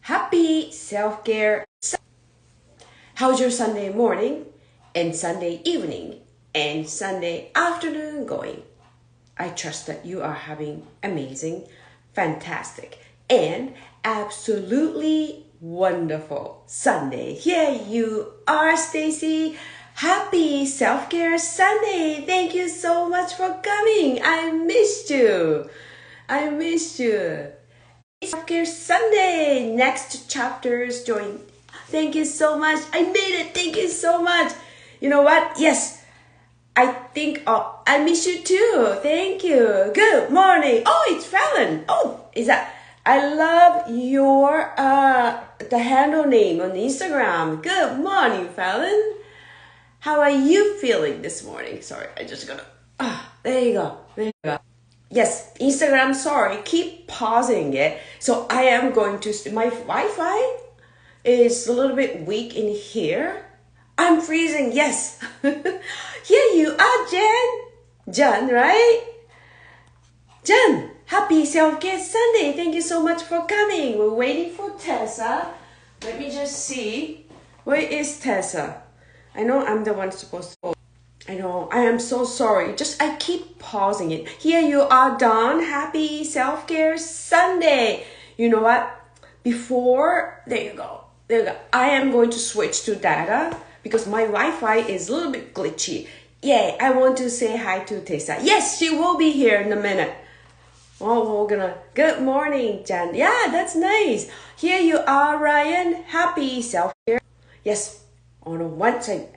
Happy self-care. How's your Sunday morning and Sunday evening and Sunday afternoon going? I trust that you are having amazing, fantastic, and absolutely wonderful Sunday. Here you are, Stacy. Happy Self-Care Sunday. Thank you so much for coming. I missed you. I missed you. Self-Care Sunday. Next chapters join. Thank you so much. I made it. Thank you so much. You know what? Yes. I think, I miss you too. Thank you. Good morning. Oh, it's Fallon. Oh, is that, I love your, the handle name on Instagram. Good morning, Fallon. How are you feeling this morning? Sorry, I just gotta, there you go. There you go. Yes, Instagram, sorry, keep pausing it. So I am going to, my Wi-Fi is a little bit weak in here. I'm freezing, yes. Here you are, Jen. Jen, right? Jen, happy Self-Care Sunday. Thank you so much for coming. We're waiting for Tessa. Let me just see. Where is Tessa? I know I'm the one supposed to. I know, I am so sorry. Just, I keep pausing it. Here you are, Dawn. Happy Self-Care Sunday. You know what? Before, there you go. There you go. I am going to switch to data because my Wi-Fi is a little bit glitchy. Yay, I want to say hi to Tessa. Yes, she will be here in a minute. Oh, we're gonna, good morning, Jan. Yeah, that's nice. Here you are, Ryan. Happy Self-Care. Yes, on one second.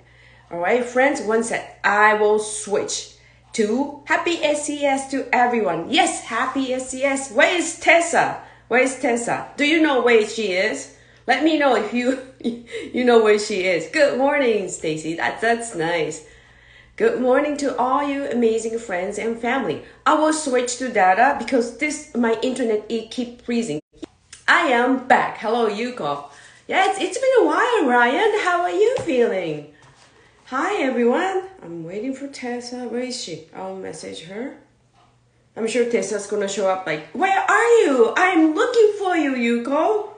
All right, friends, one sec. I will switch to happy SCS to everyone. Yes, happy SCS. Where is Tessa? Where is Tessa? Do you know where she is? Let me know if you you know where she is. Good morning, Stacy. That's nice. Good morning to all you amazing friends and family. I will switch to data because my internet it keep freezing. I am back. Hello, Yuko. Yeah, it's been a while, Ryan. How are you feeling? Hi everyone, I'm waiting for Tessa. Where is she? I'll message her. I'm sure Tessa's gonna show up like, where are you? I'm looking for you, Yuko.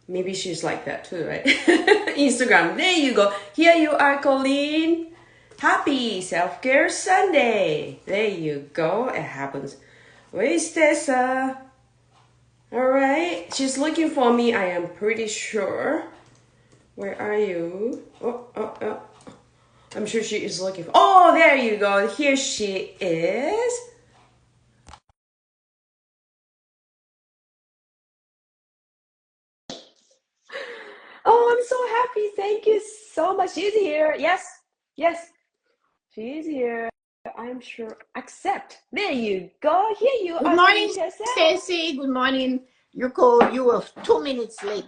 Maybe she's like that too, right? Instagram, there you go. Here you are, Colleen. Happy Self-Care Sunday. There you go, it happens. Where is Tessa? Alright, she's looking for me, I am pretty sure. Where are you? Oh. I'm sure she is looking for. Oh, there you go. Here she is. Oh, I'm so happy. Thank you so much. She's here. Yes. She's here. I'm sure. Accept. There you go. Here you Good are. morning, Stacy. Good morning. You were 2 minutes late.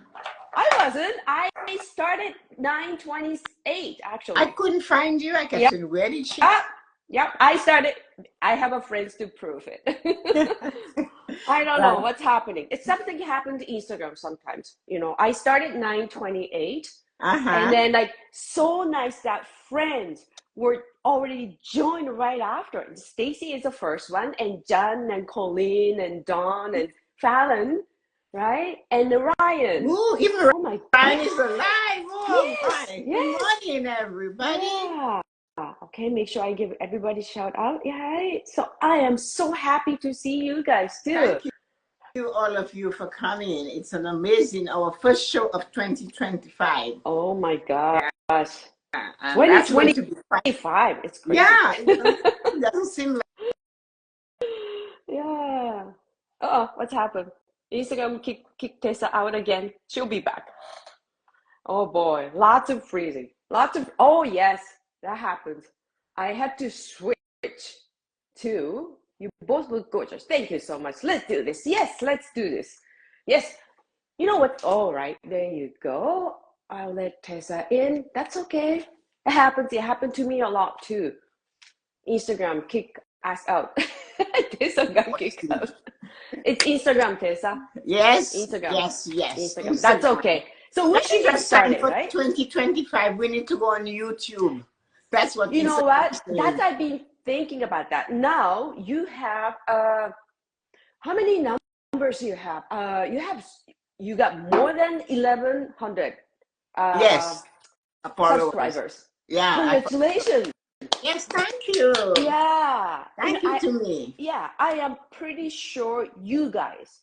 I wasn't. I started 9:28 actually. I couldn't find you. I kept saying, where did she? Yep, I started. I have a friend to prove it. I don't know what's happening. It's something happened to Instagram sometimes. You know, I started 9:28, and then like so nice that friends were already joined right after. Stacy is the first one, and Jan and Colleen and Dawn and Fallon, right? And Ryan. Ooh, even oh my Ryan is alive. Oh, yes, my. yes. Good morning, everybody. Yeah. Okay, make sure I give everybody a shout out. Yeah, right. So I am so happy to see you guys too. Thank you, all of you, for coming. It's an amazing, our first show of 2025. Oh my gosh. Yeah, 2025. It's crazy. Yeah, it doesn't seem like. Yeah. What's happened? Instagram kick Tessa out again. She'll be back. Oh boy, lots of freezing. Oh yes, that happens. I had to switch to, you both look gorgeous. Thank you so much. Let's do this. Yes, let's do this. Yes. You know what? All right, there you go. I'll let Tessa in. That's okay. It happens. It happened to me a lot too. Instagram kick us out. Tessa got kicked out. It's Instagram, Tessa. Yes. Instagram. Yes. Instagram. Instagram. That's okay. So we should get started, for right? 2025, we need to go on YouTube. That's what you know what? That's I've been thinking about that. Now you have how many numbers you have? You have you got more than 1,100 Yes, Apollo. subscribers. Yeah. Congratulations. Yes, thank you. Yeah. Thank you to me. Yeah, I am pretty sure you guys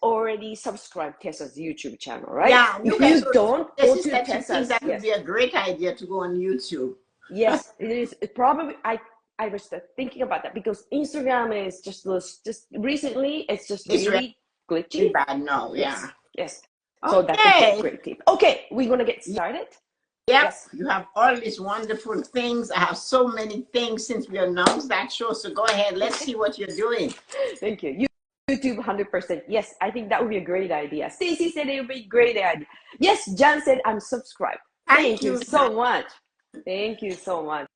already subscribed Tessa's YouTube channel, right? Yeah, If guys. you don't, This go is to that you think Tessa's. that would Yes. be a great idea to go on YouTube. Yes, it is. It probably I was thinking about that because Instagram is just recently it's just It's really really glitchy. bad now. Yes. Yeah. Yes. So that's a Okay. great tip. Okay, we're gonna get started. Yep. Yes. You have all these wonderful things. I have so many things since we announced that show. So go ahead. Let's see what you're doing. Thank you. YouTube 100%. Yes, I think that would be a great idea. Stacy said it would be a great idea. Yes, Jan said I'm subscribed. Thank you so much. Thank you so much.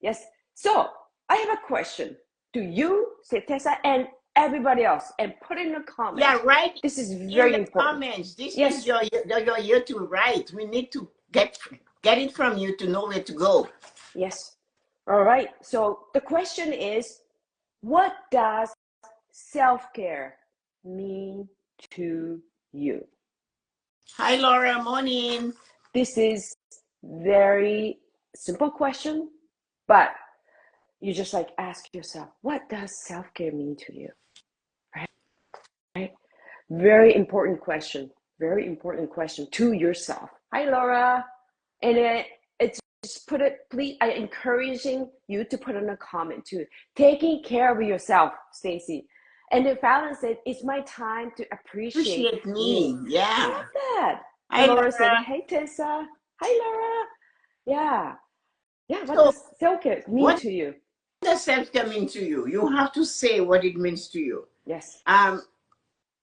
Yes. So I have a question to you, say Tessa, and everybody else, and put in the comments. Yeah, right. This is very important. Comments. This is your year to write. We need to get it from you to know where to go. Yes. All right. So the question is, what does self-care mean to you? Hi, Laura. Morning. This is very simple question, but you just like ask yourself, what does self-care mean to you? Right? Very important question. Very important question to yourself. Hi, Laura. And it's just put it, please, I encouraging you to put in a comment too. Taking care of yourself, Stacy. And then Fallon said, it's my time to appreciate me. Yeah. I love that. Hi, Laura said, hey, Tessa. Hi, Laura. Yeah. Yeah, what does self-care mean to you? What does self-care mean to you? You have to say what it means to you. Yes.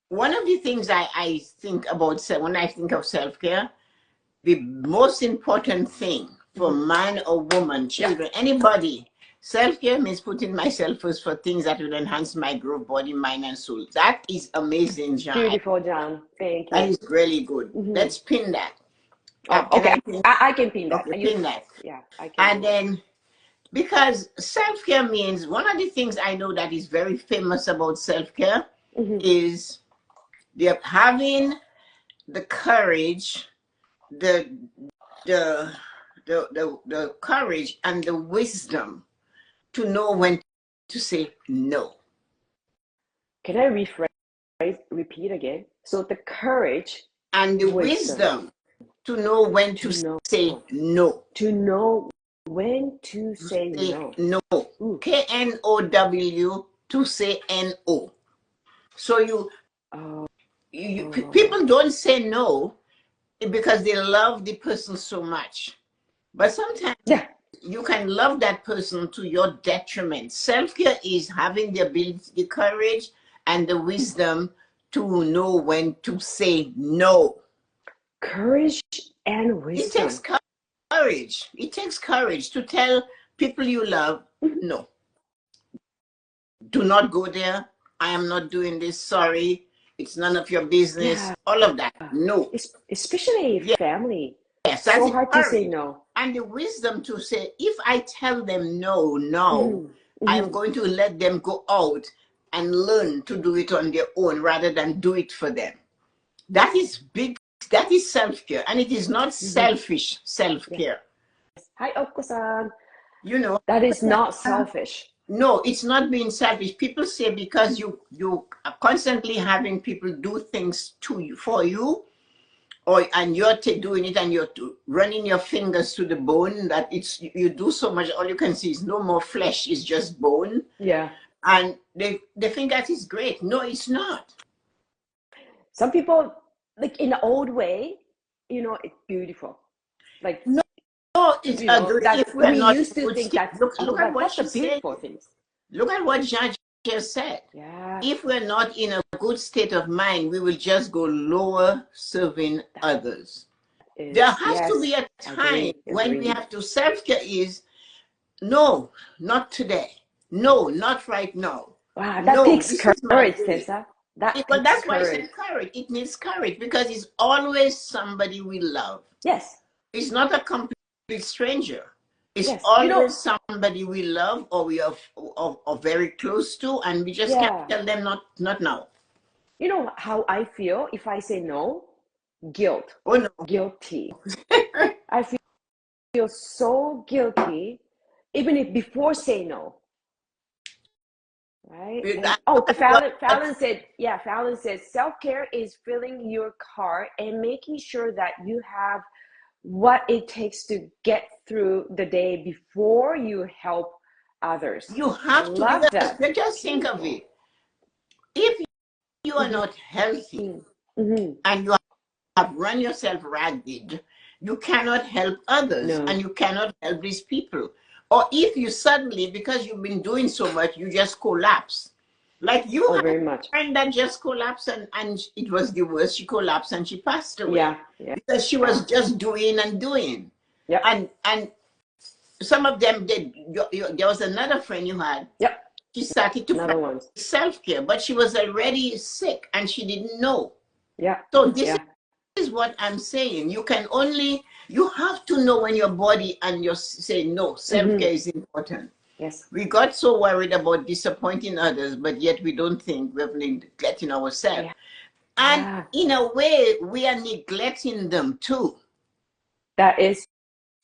One of the things I think about when I think of self-care, the most important thing for man or woman, children, anybody, self-care means putting myself first for things that will enhance my growth, body, mind, and soul. That is amazing, John. Beautiful, John. Thank you. That is really good. Let's pin that. Okay, I can pin that. Okay, pin that. Yeah, I can. And then, because self-care means, one of the things I know that is very famous about self-care is having the courage, the courage and the wisdom to know when to say no. Can I repeat again? So the courage and the wisdom to know when to say no. To know when to say no. No. KNOW to say NO. So people don't say no because they love the person so much. But sometimes you can love that person to your detriment. Self-care is having the ability, the courage, and the wisdom to know when to say no. Courage and wisdom. It takes courage. It takes courage to tell people you love, no. Do not go there. I am not doing this. Sorry. It's none of your business. Yeah. All of that. No. Especially family. Yes, that's so hard to say no. And the wisdom to say, if I tell them no, I'm going to let them go out and learn to do it on their own rather than do it for them. That is big. That is self-care. And it is not selfish self-care. Yes. Hi, Oko-san. You know. That is not selfish. No, it's not being selfish. People say because you are constantly having people do things to you, for you, and you're doing it and you're running your fingers to the bone, that you do so much, all you can see is no more flesh, it's just bone. Yeah. And they think that is great. No, it's not. Some people, like in the old way, it's beautiful. Like no, it's we used to think that. Look at what that's the beautiful things. Look at what Jean just said. Yeah. If we're not in a good state of mind, we will just go lower serving others. There has to be a time when we have to self-care is, no, not today. No, not right now. Wow, that takes courage, Tessa. That's why I said courage. It needs courage because it's always somebody we love. Yes. It's not a complete stranger. It's always somebody we love or we are very close to, and we just can't tell them not now. You know how I feel if I say no? Guilt. Oh no. Guilty. I feel so guilty, even if before say no. Right? And Fallon said, yeah, Fallon says self-care is filling your car and making sure that you have what it takes to get through the day before you help others. You have to, Love that. just think of it. If you are not healthy and you have run yourself ragged, you cannot help others and you cannot help these people. Or if you suddenly, because you've been doing so much, you just collapse. Like you had very much. a friend that just collapsed and it was the worst. She collapsed and she passed away. Yeah. Because she was just doing and doing. Yep. And some of them did. There was another friend you had. Yep. She started to practice self-care, but she was already sick and she didn't know. Yeah. So this is what I'm saying. You have to know when your body and you're saying no, self-care is important. Yes. We got so worried about disappointing others, but yet we don't think we're neglecting ourselves. Yeah. And in a way, we are neglecting them too. That is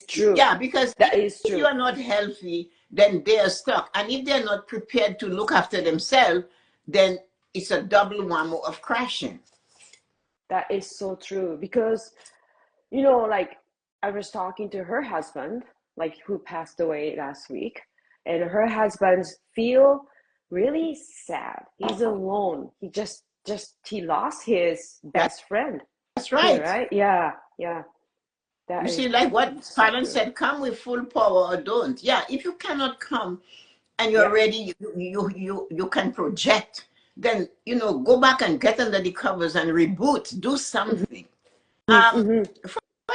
true. Yeah, because if you are not healthy, then they are stuck. And if they're not prepared to look after themselves, then it's a double whammy of crashing. That is so true. Because, you know, like I was talking to her husband, like who passed away last week, and her husband feel really sad. He's alone. He lost his best friend. That's right. Right? Yeah. You see, like what Fallon said, come with full power or don't. Yeah, if you cannot come and you're ready, you can project, then, go back and get under the covers and reboot, do something. For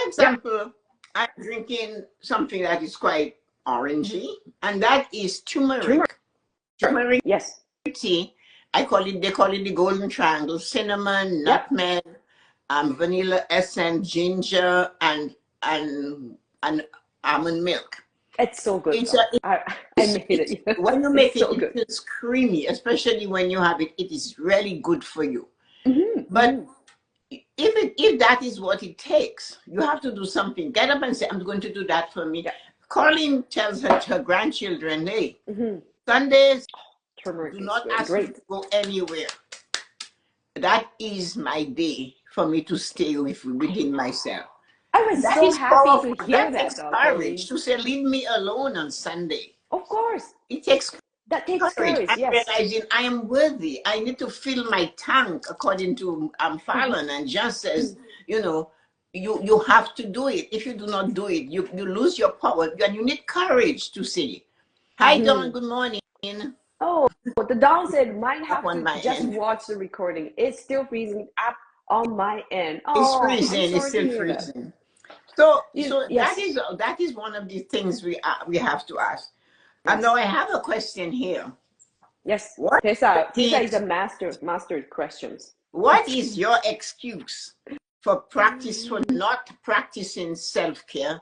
example, I'm drinking something that is quite orangey, and that is turmeric. Turmeric tea. They call it the golden triangle: cinnamon, nutmeg, vanilla essence, ginger, and almond milk. It's so good. I made it. When you make it, it feels creamy, especially when you have it. It is really good for you. But if that is what it takes, you have to do something. Get up and say, I'm going to do that for me. Colleen tells her grandchildren, hey, Sundays, do not ask me to go anywhere. That is my day for me to stay within myself. I was so happy to hear that. That takes courage to say, leave me alone on Sunday. Of course. It takes courage. I'm realizing I am worthy. I need to fill my tank, according to Fallon, and just says, you have to do it. If you do not do it, you lose your power. And you need courage to say, hi, Dawn, good morning. Oh, the Dawn said, might have to just watch the recording. It's still freezing up on my end. Oh, it's freezing. It's still freezing. So that is one of the things we have to ask. And now I have a question here. Yes, Tessa is a master questions. What is your excuse for not practicing self-care?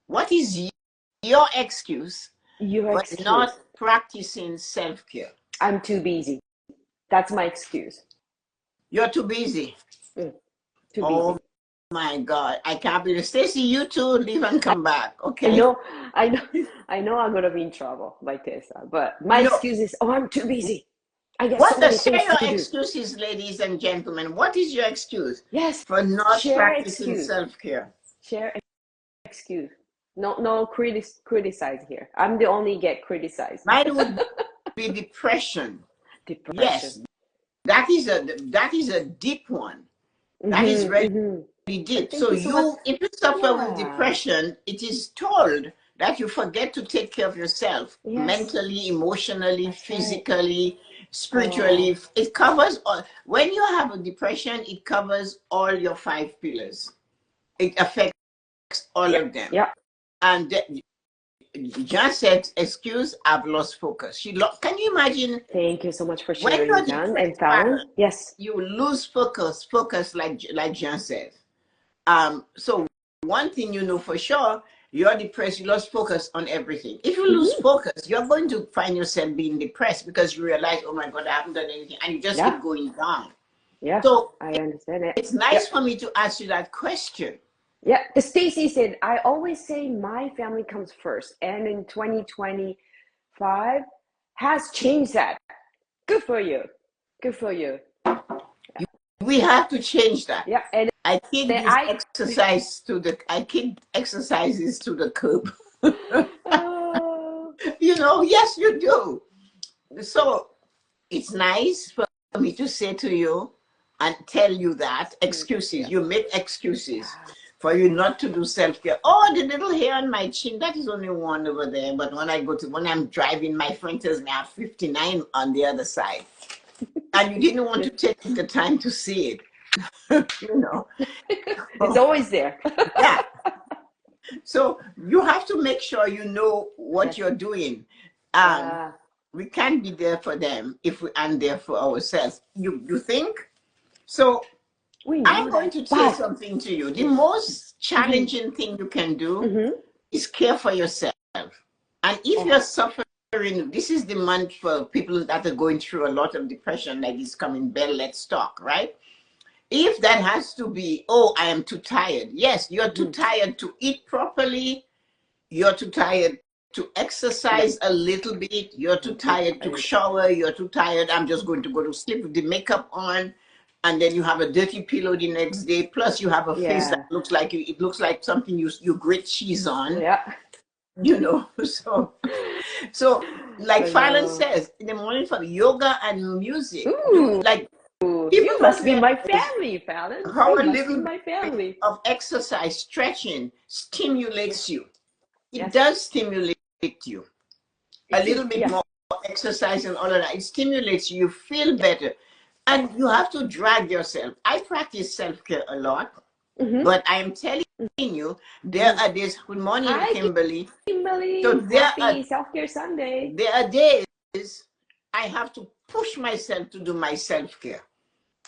What is your excuse for not practicing self-care? I'm too busy. That's my excuse. You're too busy. Too busy. My God, I can't believe it. Stacy, you too, leave and come back. Okay. I know I'm gonna be in trouble by Tessa, but my excuse is, I'm too busy. I guess share your excuses, ladies and gentlemen. What is your excuse? Yes. For not practicing self-care. Share excuse. No criticize here. I'm the only get criticized. Mine would be depression. Yes. That is a deep one. That is really deep. So if you suffer with depression, it is told that you forget to take care of yourself mentally, emotionally, physically, spiritually. It covers all. When you have a depression, it covers all your 5 pillars. It affects all of them. Yeah. And Jan said, excuse, I've lost focus. Can you imagine? Thank you so much for sharing, Jan and Fallon. Yes. You lose focus like Jan said. So one thing you know for sure, you're depressed, you lost focus on everything. If you lose focus, you're going to find yourself being depressed because you realize, oh my God, I haven't done anything. And you just keep going down. Yeah, So I understand it. it's nice for me to ask you that question. Yeah, the Stacy said, I always say my family comes first, and in 2025 has changed that. Good for you. Good for you. We have to change that. Yeah, and I kick then this exercise to the I kick exercises to the curb. oh, Yes, you do. So it's nice for me to say to you and tell you that excuses. yeah. You make excuses for you not to do self-care. Oh, the little hair on my chin, that is only one over there. But when I'm driving, my friend tells me I have 59 on the other side. And you didn't want to take the time to see it. It's always there. Yeah. So you have to make sure you know what Yes. you're doing. Yeah. We can't be there for them if we aren't there for ourselves. You think? So We know I'm going that. to say But something to you. The most challenging thing you can do is care for yourself. And if you're suffering, this is the month for people that are going through a lot of depression, like it's coming, Bell, let's talk, right? If that has to be, oh, I am too tired. Yes, you're too tired to eat properly. You're too tired to exercise a little bit. You're too tired to shower. You're too tired. I'm just going to go to sleep with the makeup on. And then you have a dirty pillow the next day. Plus you have a face that looks like it looks like something you grate cheese on. Yeah. So like I Fallon know. says, in the morning for yoga and music, do Ooh, like people you must don't be my realize family, Fallon. how You a must be little my bit family. of exercise, stretching Yes. stimulates you. It Yes. does stimulate you. A little bit Yes. more exercise and all of that. It stimulates you. You feel better. And you have to drag yourself. I practice self-care a lot, but I am telling you, there are days, good morning, Hi, Kimberly. So Kimberly. Happy Self-Care Sunday. there are days I have to push myself to do my self-care.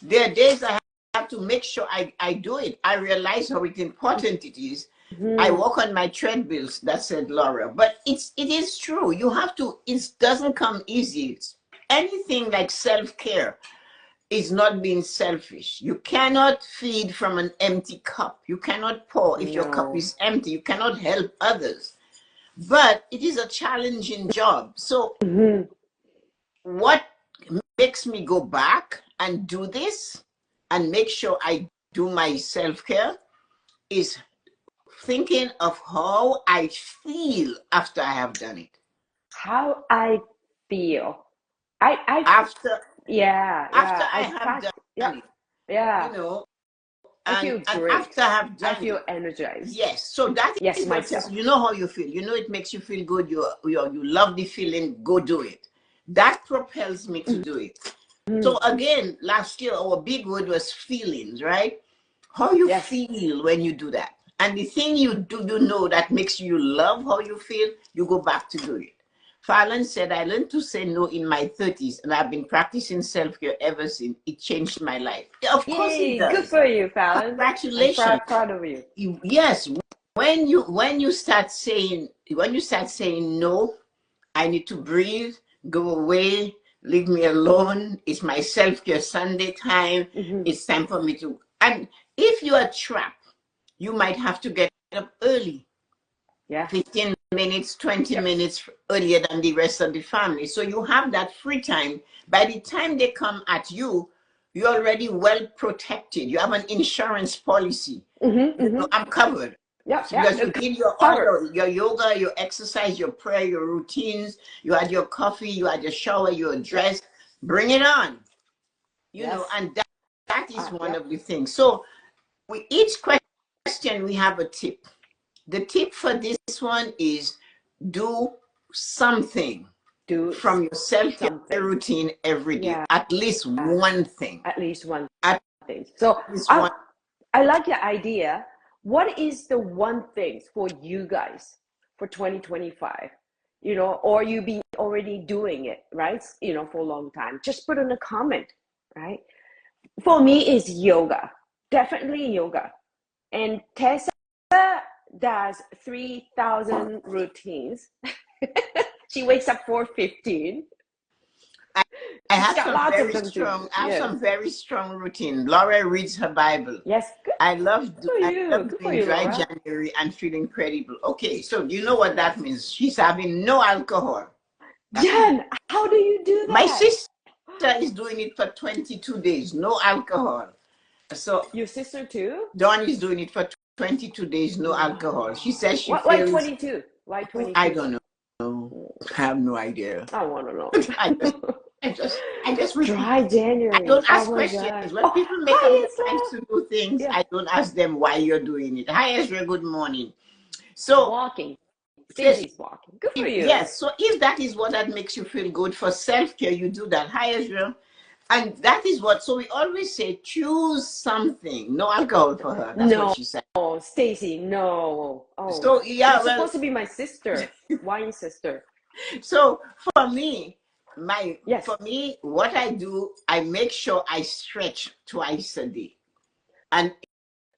There are days I have to make sure I do it. I realize how important it is. I walk on my treadmills, that said Laura. But it is true. You have to, it doesn't come easy. Anything like self-care is not being selfish. You cannot feed from an empty cup. You cannot pour if your cup No. is empty. You cannot help others. But it is a challenging job. So what makes me go back and do this and make sure I do my self-care is thinking of how I feel after I have done it. How I feel. After Yeah, after yeah. I have done Yeah, it, yeah. you know, I and feel great. after I have I done feel it, energized. yes. So that Yes, is what says, myself. you know how you feel. You know it makes you feel good. You love the feeling. Go do it. That propels me to do it. So again, last year our big word was feelings, right? How you Yes. feel when you do that. And the thing you do, that makes you love how you feel, you go back to do it. Fallon said, I learned to say no in my 30s, and I've been practicing self-care ever since. It changed my life. Yeah, of course it Yay, good does. for you, Fallon. I'm Congratulations. proud of you. Yes, when you start saying no, I need to breathe, go away, leave me alone. It's my self-care Sunday time. It's time for me to. And if you are trapped, you might have to get up early, Yeah. 15 minutes, 20 Yep. minutes earlier than the rest of the family. So you have that free time. By the time they come at you, you're already well protected. You have an insurance policy. I'm covered. Yeah, So yeah. because you did Covered. your yoga, your exercise, your prayer, your routines, you had your coffee, you had your shower, your Yep. dress, bring it on. Yes. And that is one Yep. of the things. So with each question, we have a tip. The tip for this one is do something Do from your self-care something. routine every day. Yeah. At least one thing. At least one At thing. So least one. I like your idea. What is the one thing for you guys for 2025? Or you been already doing it, right? For a long time. Just put in a comment, right? For me, it's yoga. Definitely yoga. And Tessa does 3,000 routines. She wakes up 4:15. I She's have got some lots of very them too. strong. I have Yes. some very strong routine. Laura reads her Bible. Yes. Good I love for I you. love Good for doing you, dry Laura. January and feel incredible. Okay, so you know what Yes. that means? She's having no alcohol. Jen, how do you do My that? sister is doing it for 22 days, no alcohol. So Your sister too? Dawn is doing it for 22 days, no alcohol. She Wow. says she Why feels. 22? Why I 22? don't know. I have no idea. I want to know. I just repeat. Dry I January. don't Oh ask my questions. God. When Oh, people make up hi, their minds Isla. to do things, Yeah. I don't ask them why you're doing it. Hi, Ezra. Good morning. So, Walking. yes, Stacy's walking. Good for you. yes. So, if that is what that makes you feel good for self care, you do that. Hi, Ezra. And that is what. So we always say, choose something. No alcohol for her. That's what No, she said. Stacy, no. Oh, So you're yeah, well, supposed to be my sister, wine sister. so for me, Yes, what I do, I make sure I stretch twice a day, and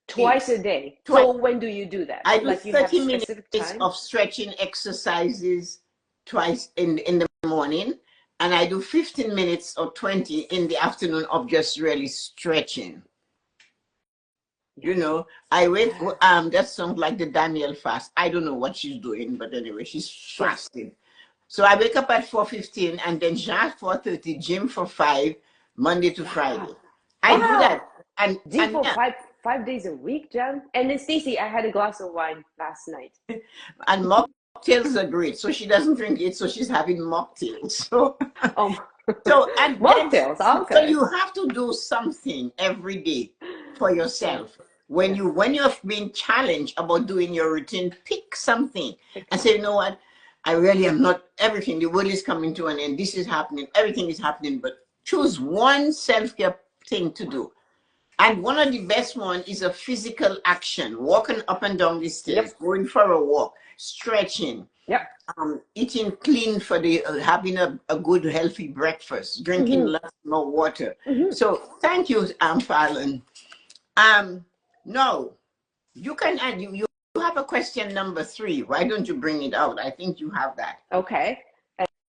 twice a day. twice. So when do you do that? I do Like you have 30 minutes specific time? of stretching exercises twice in the morning, and I do 15 minutes or 20 in the afternoon of just really stretching. You know, I wake Yeah. that sounds like the Daniel fast. I don't know what she's doing, but anyway, she's Yes. fasting. So I wake up at 4:15 and then Jean 4:30, gym for 5, Monday to Yeah. Friday. I do that, Wow. Gym and for yeah, five days a week, Jen. And then Stacy, I had a glass of wine last night. and mocktails are great. So she doesn't drink it, so she's having mocktails. So Um, and then mocktails. so Okay. you have to do something every day for Yes. yourself. When Yes. you've been challenged about doing your routine, pick something Pick and say, you something. know what, I really am not everything. The world is coming to an end. This is happening. Everything is happening. But choose one self-care thing to do. And one of the best one is a physical action, walking up and down the stairs, Yep. going for a walk, stretching, Yep. eating clean for the having a good healthy breakfast, drinking Mm-hmm. lots more water. Mm-hmm. So thank you, Fallon. No, you can add you have a question number 3. Why don't you bring it out? I think you have that. Okay.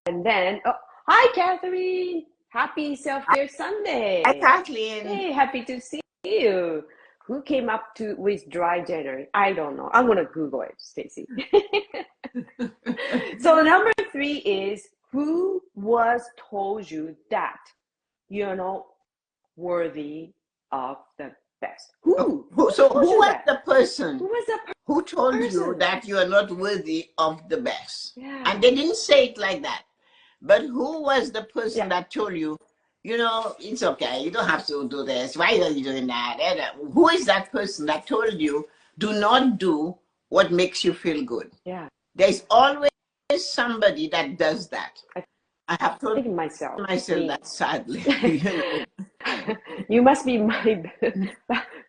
And then, oh, hi, Catherine. Happy Self-Care Hi, Sunday. Kathleen. Hey, happy to see you. Who came up to with dry January? I don't know. I'm gonna Google it, Stacy. So number 3 is who was told you that you're not worthy of the best? Who? Who So told who you was that? the person Who was the who told you person? that you are not worthy of the best? And Yeah. they didn't say it like that. But who was the person Yeah. that told you, it's okay, you don't have to do this. Why are you doing that? Who is that person that told you, do not do what makes you feel good? Yeah. There's always somebody that does that. I I have told think myself, myself me. that sadly. You must be my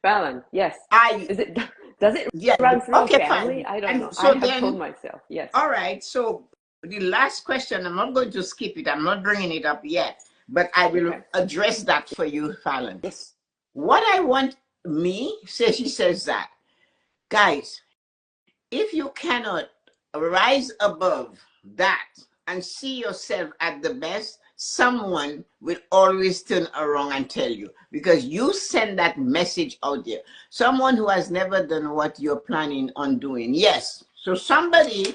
Fallon. Yes. I, Is it? Does it yeah, run through a okay, family? fine. I don't know. And I so have told then, myself. Yes. all right, so the last question, I'm not going to skip it. I'm not bringing it up yet, but I will Okay. address that for you, Fallon. Yes. What I want she says that, guys, if you cannot rise above that and see yourself at the best, someone will always turn around and tell you because you send that message out there. Someone who has never done what you're planning on doing. Yes. So somebody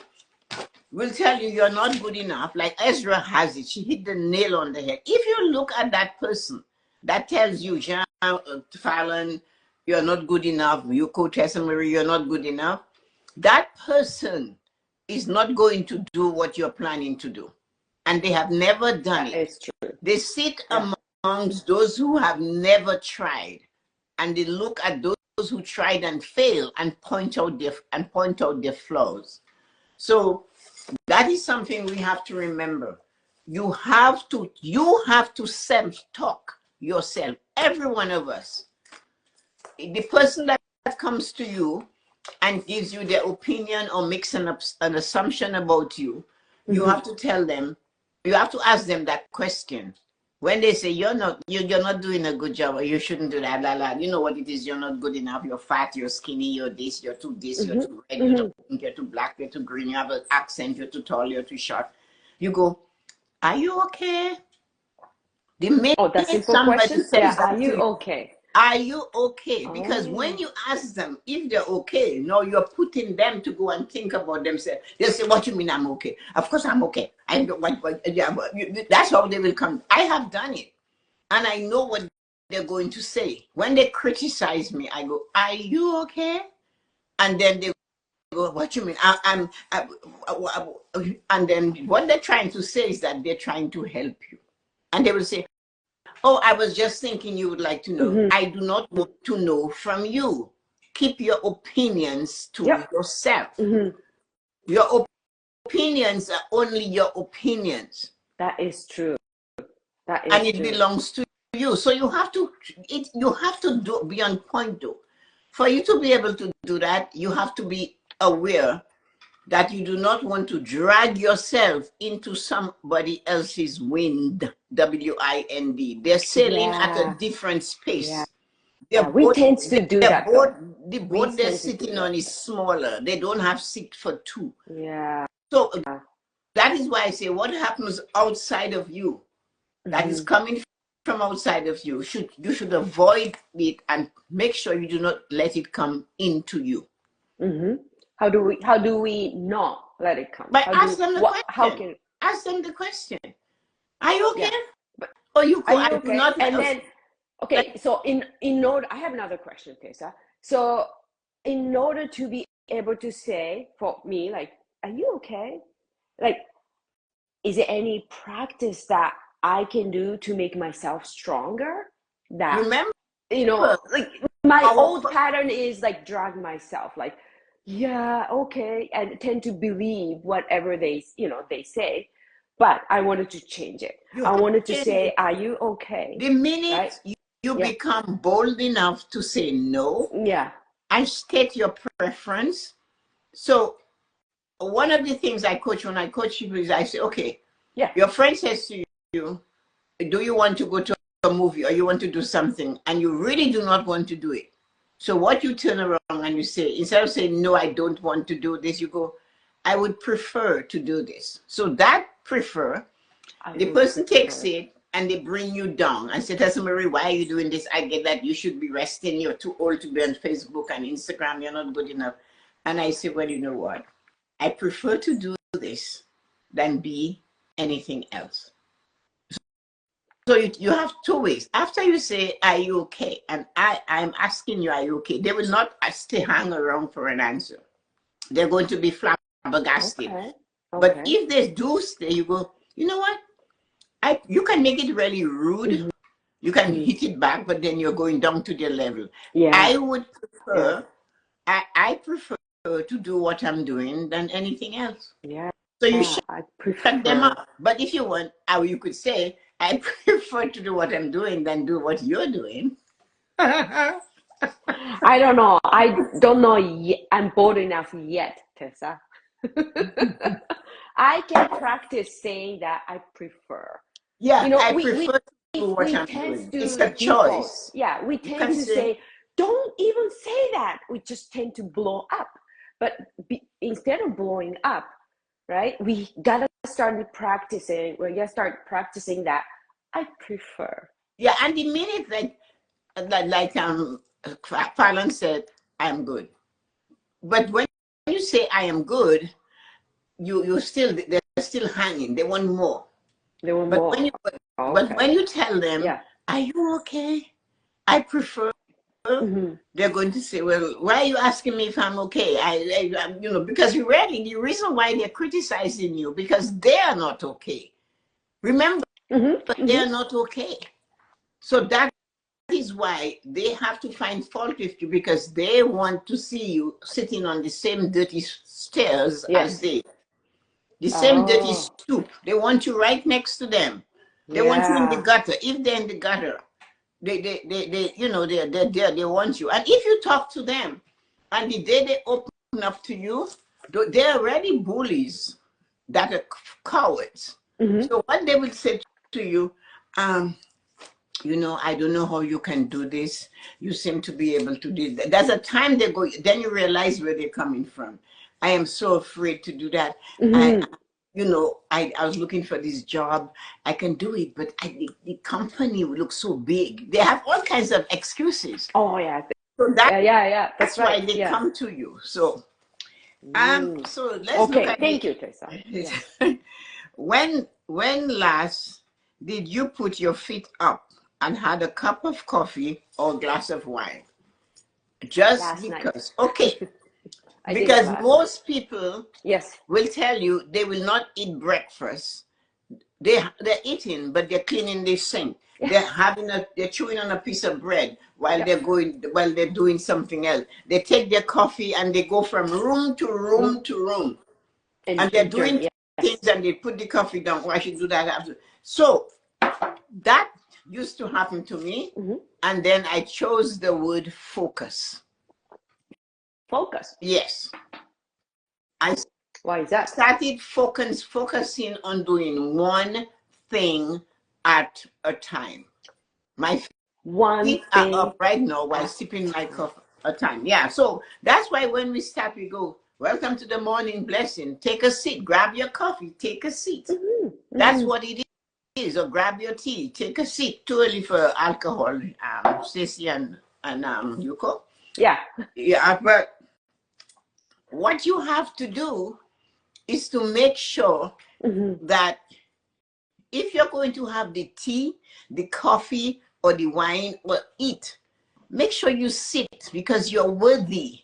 will tell you you're not good enough. Like Ezra has it. She hit the nail on the head. If you look at that person that tells you, Jean Fallon, you're not good enough, you quote Tessa-Marie, you're not good enough, that person is not going to do what you're planning to do. And they have never done That it. is true. They sit Yeah. amongst those who have never tried. And they look at those who tried and failed and point out their flaws. So that is something we have to remember. You have to self-talk yourself. Every one of us. The person that comes to you and gives you their opinion or makes an assumption about you, you Mm-hmm. have to tell them, you have to ask them that question. When they say you're not doing a good job or you shouldn't do that, you know what it is, you're not good enough, you're fat, you're skinny, you're this, you're too red, you're Mm-hmm. too pink, you're too black, you're too green, you have an accent, you're too tall, you're too short. You go, are you okay? The minute Oh, that simple somebody question? Yeah, says are that you to you, okay? are you okay? Because when Oh. you ask them if they're okay, no, you're putting them to go and think about themselves. They'll say, "What you mean I'm okay? Of course I'm okay. I don't what yeah, but that's how they will come." I have done it, and I know what they're going to say. When they criticize me, I go, "Are you okay?" And then they go, "What you mean? And then what they're trying to say is that they're trying to help you. And they will say, "Oh, I was just thinking you would like to know." Mm-hmm. I do not want to know from you. Keep your opinions to Yep. yourself. Mm-hmm. Your opinions are only your opinions. That is true. That And is it true. belongs to you. So you have to be on point though. For you to be able to do that, you have to be aware that you do not want to drag yourself into somebody else's wind, W-I-N-D. They're sailing at a Yeah. different Yeah. space. Their We boat, tend to do their that though. boat, the We boat they're tend to do sitting that. on is smaller. They don't have seat for two. Yeah. So that is why I say what happens outside of you, that is Mm-hmm. coming from outside of you, you should avoid it and make sure you do not let it come into you. Mm-hmm. How do we not let it come? But ask them the How question. can Ask them the question. Are you okay? yeah. But Or you are could, you I do okay? not And like, then okay, so in order I have another question, Tessa. So in order to be able to say for me, like, are you okay? Like, is there any practice that I can do to make myself stronger? That, remember like my our old pattern is like drag myself, like, yeah, okay, and tend to believe whatever they say, but I wanted to change it. you I have wanted to to change say, it. are you okay? The minute Right? you Yeah. become bold enough to say no Yeah. and state your preference. So one of the things I coach when I coach people is I say, okay, Yeah. your friend says to you, do you want to go to a movie or you want to do something and you really do not want to do it? So what you turn around and you say, instead of saying, no, I don't want to do this, you go, I would prefer to do this. So that prefer, I the would person takes prefer. it and they bring you down. I say, Tessa-Marie, why are you doing this? I get that you should be resting. You're too old to be on Facebook and Instagram. You're not good enough. And I say, well, you know what? I prefer to do this than be anything else. So you have two ways. After you say, are you okay? And I'm asking you, are you okay? They will not stay hang around for an answer. They're going to be flabbergasted. Okay. But Okay. if they do stay, you go, you know what? You can make it really rude. Mm-hmm. You can Mm-hmm. hit it back, but then you're going down to their level. Yeah. I would Yeah. prefer, I prefer to do what I'm doing than anything else. Yeah. So you I shut them prefer. up. But if you want, how you could say, I prefer to do what I'm doing than do what you're doing. I don't know. I don't know yet. I'm bold enough yet, Tessa. I can practice saying that I prefer. Yeah, You know, I we prefer to do what we I'm tend doing. It's to a default. choice. Yeah, we You tend can to say, say, don't even say that. We just tend to blow up. But instead of blowing up, right, we gotta start practicing. We gotta start practicing that I prefer. yeah, and the minute Fallon said, I'm good. But when you say I am good, they're still hanging. They want more. They want But more. when Okay. you tell them, Yeah. are you okay? I prefer, Mm-hmm. they're going to say, well, why are you asking me if I'm okay? Because the reason why they're criticizing you, because they are not okay. Remember, Mm-hmm. they Mm-hmm. are not okay. So that is why they have to find fault with you, because they want to see you sitting on the same dirty stairs as Yes. they, the same dirty Oh, stoop. They want you right next to them. They want you in the yeah. gutter. If they're in the gutter, they're there. They want you. And if you talk to them, and the day they open up to you, they're already bullies that are cowards. Mm-hmm. So what they will say to you, um, I don't know how you can do this. You seem to be able to do that. There's a time then you realize where they're coming from. I am so afraid to do that. I Mm-hmm. you know, I was looking for this job. I can do it, but the company looks so big. They have all kinds of excuses. Oh yeah. So Yeah. That's that's why right. they Yeah. come to you. So Mm. so let's look Okay. at Thank you, Teresa. Yes. when last did you put your feet up and had a cup of coffee or a glass of wine? Just Last night. because. Okay. I did it Because last night. most people Yes. will tell you they will not eat breakfast. They're eating, but they're cleaning the sink. Yeah. They're chewing on a piece of bread while Yep. they're doing something else. They take their coffee and they go from room to Mm. room to room. And they're And drink. doing things Yes. and they put the coffee down. Why should do that after? So that used to happen to me. Mm-hmm. And then I chose the word focus. Focus. Yes. I Why is that? started focusing on doing one thing at a time. My One feet are thing up right now while at sipping a my time. coffee a time. Yeah, so that's why when we start, we go, welcome to the morning blessing. Take a seat, grab your coffee, take a seat. Mm-hmm. That's Mm-hmm. what it is. Or grab your tea, take a seat. Too early for alcohol, Stacey and Yuko. Yeah. Yeah, but what you have to do is to make sure Mm-hmm. that if you're going to have the tea, the coffee, or the wine, or eat, make sure you sit because you're worthy.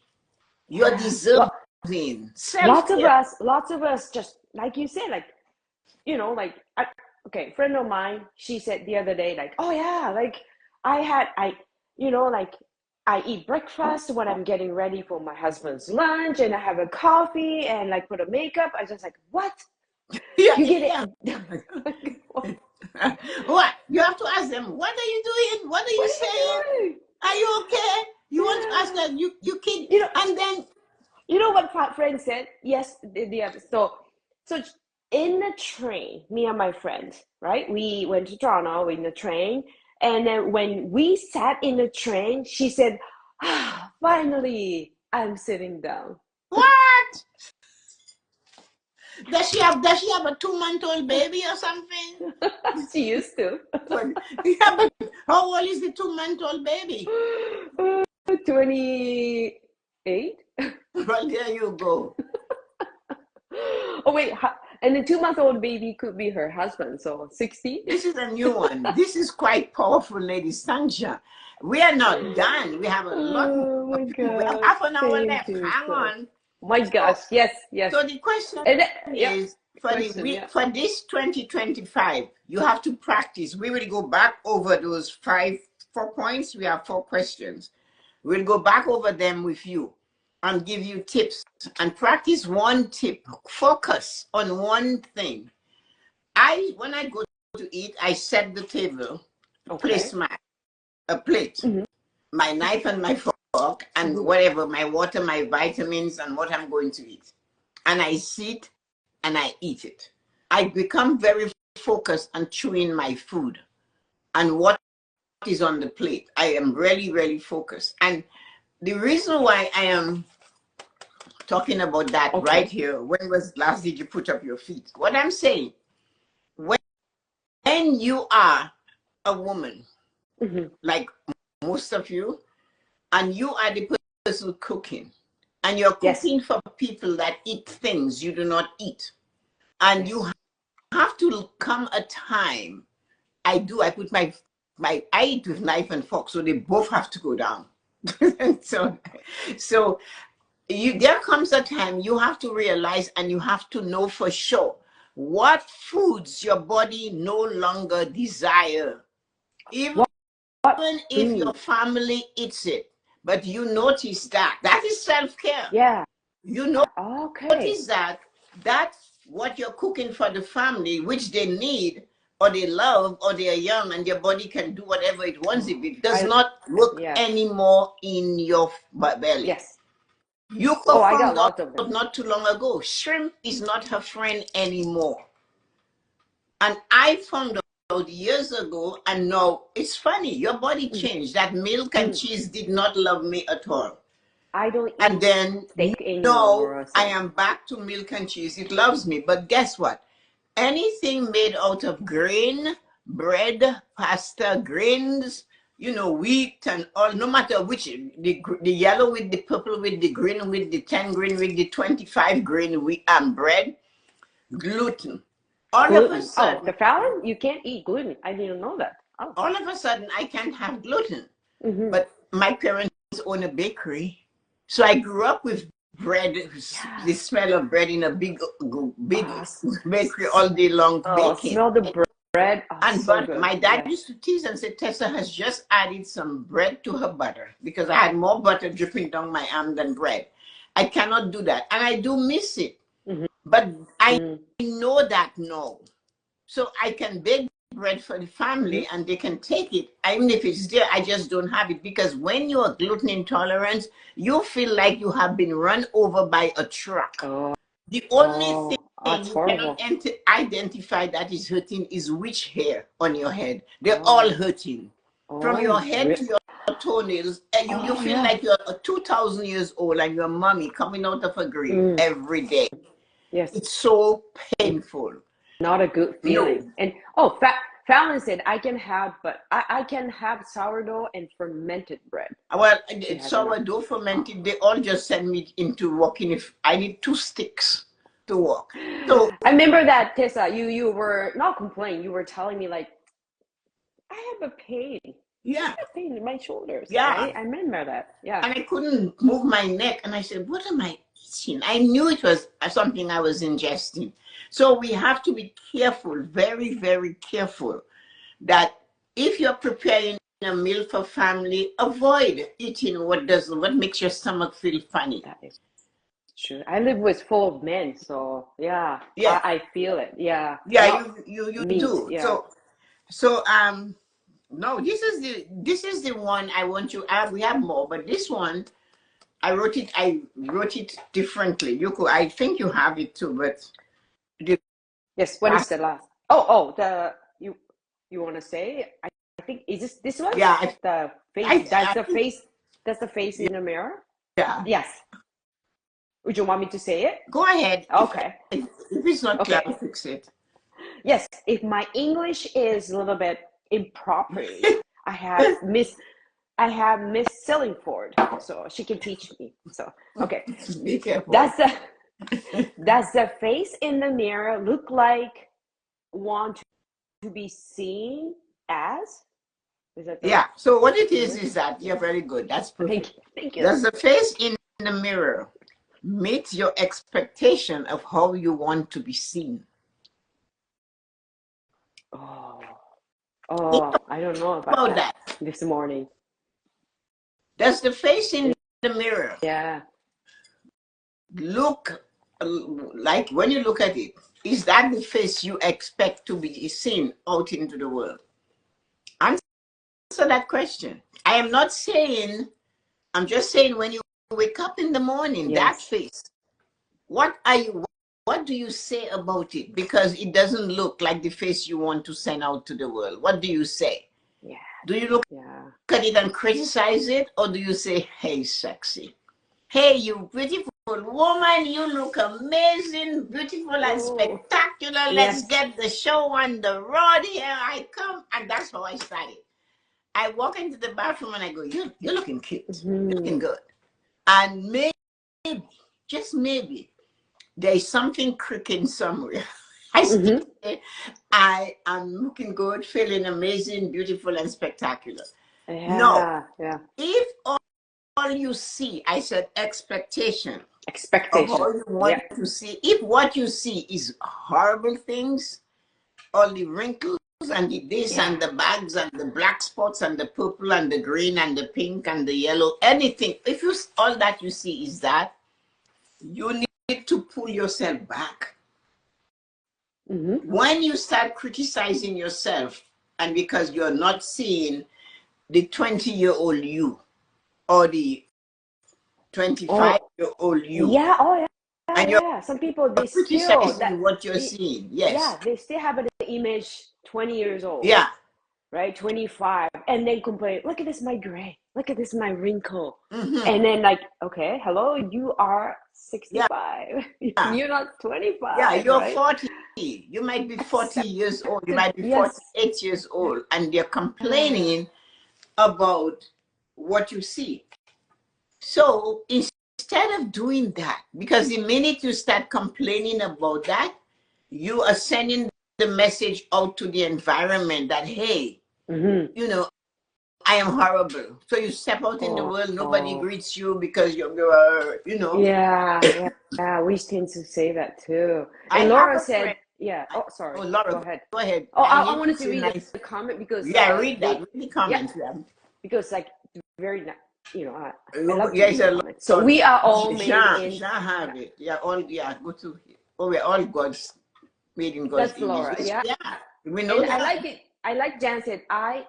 You're Yeah. Well, deserving. Self care. lots of us, just like you said, like, like, okay, friend of mine, she said the other day, like, oh yeah, like like I eat breakfast when I'm getting ready for my husband's lunch, and I have a coffee and like put a makeup. I just like, what? Yeah, You get yeah. it? What What? You have to ask them, what are you doing? What are are you saying? you doing? Are you okay? You want to ask Yeah. them, you kid. You know, And then, what friend said? Yes, the other. So in the train, me and my friend, right? We went to Toronto in the train, and then when we sat in the train, she said, "Ah, finally, I'm sitting down." what? Does she have a 2-month-old baby or something? She used to. Yeah, but how old is the 2-month-old baby? 28. Well, there you go. Oh wait, and the 2-month-old baby could be her husband, so 60. This is a new one. This is quite powerful, Lady Sanja. We are not done. We have a lot more. Oh my We have God. half an hour Thank left. you, Hang sir. on. My So, gosh. Yes, yes. so the question And yeah, is for the question, week yeah. for this 2025, you have to practice. We will go back over those 4 points. We have 4 questions. We'll go back over them with you and give you tips and practice one tip. Focus on one thing. When I go to eat, I set the table, Okay. placemat, a plate, Mhm. my knife and my fork, and Mhm. whatever, my water, my vitamins, and what I'm going to eat. And I sit and I eat it. I become very focused on chewing my food and what is on the plate. I am really, really focused. And the reason why I am talking about that right Okay. here, when was last did you put up your feet? What I'm saying, when you are a woman, Mhm. like most of you, and you are the person cooking, and you're Yes. cooking for people that eat things you do not eat, and you Yes. have to come a time. I put I eat with knife and fork, so they both have to go down. so so there comes a time you have to realize and you have to know for sure what foods your body no longer desire, even What if your food? family eats it. But you notice that is self-care. Yeah. You Okay. notice that what you're cooking for the family, which they need or they love or they are young and their body can do whatever it wants, if it does I not work Yes. anymore in your belly. Yes. Yuko Oh, I got found out lots of them. not too long ago, shrimp is not her friend anymore. And I found out years ago, and now it's funny, your body Mm. changed. That milk and Mm. cheese did not love me at all. I don't And eat then steak no, anymore. I So. am back to milk and cheese. It loves me. But guess what? Anything made out of grain, bread, pasta, grains, wheat and all, no matter which, the yellow with the purple with the green with the 10 grain with the 25 grain wheat and bread, gluten. All of a Gluten. Oh, sudden, the Fallon? You can't eat gluten. I didn't know that. Oh. all of a sudden, I can't have gluten. Mm-hmm. But my parents own a bakery. So I grew up with bread, Yeah. the smell of bread in a big Oh, bakery all day long baking. smell the bread. Oh, And so but good. my dad Yeah. used to tease and say, Tessa has just added some bread to her butter because I had more butter dripping down my arm than bread. I cannot do that. And I do miss it. Mm-hmm. But I know that now. So I can bake bread for the family and they can take it. Even if it's there, I just don't have it because when you are gluten intolerant, you feel like you have been run over by a truck. Oh. The only Oh, thing that's you horrible. cannot identify that is hurting is which hair on your head. They're all hurting. From your head to your toenails, and you feel yeah. like you're 2,000 years old and your mommy coming out of a grave every day. Yes. It's so painful. Not a good feeling. And Fallon said I can have, but I can have sourdough and fermented bread. Well, She has sourdough fermented, they all just send me into walking if I need 2 sticks to walk. So I remember that, Tessa, you were not complaining. You were telling me like, I have a pain. yeah, I have pain in my shoulders, yeah. right? I remember that. Yeah. And I couldn't move my neck. And I said, what am I eating? I knew it was something I was ingesting. So we have to be careful, very, very careful, that if you're preparing a meal for family, avoid eating what makes your stomach feel funny. That is true. I live with full of men, so yeah, Yeah. I feel it. Yeah. Yeah, Not you meat. do. Yeah. So no, this is the one I want you. We have more, but this one I wrote it differently. I think you have it too, but the Yes. What is the last? Oh, you want to say? I think is this one? yeah, The face. I think, That's the face in the mirror. yeah. Yes. Would you want me to say it? Go ahead. Okay. If it's not clear, Okay. I'll fix it. Yes. If my English is a little bit improper, I have Miss Sillingford, so she can teach me. So okay. Be careful. Does the face in the mirror look like want to be seen as? Is that Yeah. So what it English? is that you're very good. That's perfect. Thank you. Does the face in the mirror meet your expectation of how you want to be seen? I don't know about About that that. this morning. Does the face in the mirror Yeah. look like when you look at it, is that the face you expect to be seen out into the world? Answer that question. I am not saying, I'm just saying when you wake up in the morning, that face, what do you say about it? Because it doesn't look like the face you want to send out to the world. What do you say? Yeah. Do you look at it and criticize it, or do you say, hey, sexy? Hey, you beautiful woman, you look amazing, beautiful and spectacular. Let's get the show on the road. Here I come. And that's how I started. I walk into the bathroom and I go, you're looking cute. You're looking good. And maybe, just maybe, there's something creaking somewhere. I am looking good, feeling amazing, beautiful, and spectacular. No. If all you see, I said expectation of how you want to see. If what you see is horrible things, all the wrinkles and the this and the bags and the black spots and the purple and the green and the pink and the yellow, anything, if you all that you see is that, you need to pull yourself back. When you start criticizing yourself, and because you're not seeing the 20-year-old you or the 25-year-old you. And some people, they criticizing what you're seeing. Yes. Yeah, they still have an image 20 years old. Yeah. right? 25, and then complain, look at this, my gray, look at this, my wrinkle. Mm-hmm. And then like, okay, hello, you are Yeah. 65. Yeah. You're not Yeah, 25, you're right? 40. You might be 40 years old. You might be Yes. 48 years old, and you're Yeah. complaining about what you see. So instead of doing that, because the minute you start complaining about that, you are sending the message out to the environment that, hey, Mm-hmm. you know, I am horrible. So you step out in the world, nobody Oh. greets you because you're, you know. Yeah, we tend to say that too. I And have Laura a friend. said, yeah. Oh, sorry. Oh, Laura, Go ahead. go ahead. Oh, I I need to wanted to say read nice. the comment because Yeah, read that. they, Read the yeah, comments. Yeah. because like very, I love to Yeah, read it's the a lot. comments. So we are all made Jean, in. Jean have it. Yeah, all, yeah, go to, oh, we're all God's, made in God's That's image. Laura. Yeah, Yeah, we know and I that. like it. I like Jan said, I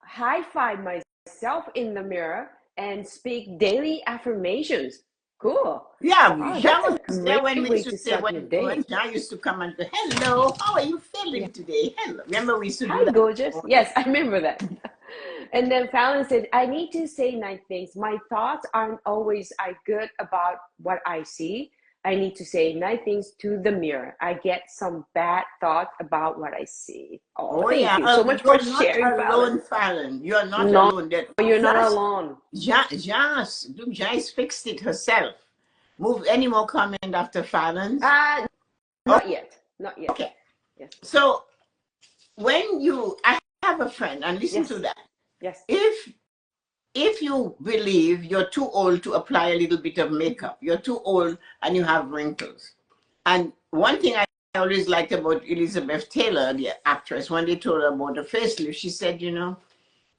high five myself in the mirror and speak daily affirmations. Cool. Yeah, Oh, Jean that's was a there great when we way used to to say, start your when day. Jean used to come and say, hello, how are you Yeah. feeling today? Hello. Remember we used to do Hi, that? gorgeous. Yes, I remember that. And then Fallon said, I need to say nice things. My thoughts aren't always good about what I see. I need to say nice things to the mirror. I get some bad thoughts about what I see. Oh, Oh, thank yeah. you so much for You're not sharing, Fallon. alone, Fallon. You're not No, alone. That you're not just, alone. Janice fixed it herself. Move any more comment after Fallon's? Uh, Oh, not yet. Not yet. okay. Yes. So I have a friend, and listen to Yes. that. Yes. If you believe you're too old to apply a little bit of makeup, you're too old and you have wrinkles. And one thing I always liked about Elizabeth Taylor, the actress, when they told her about the facelift, she said,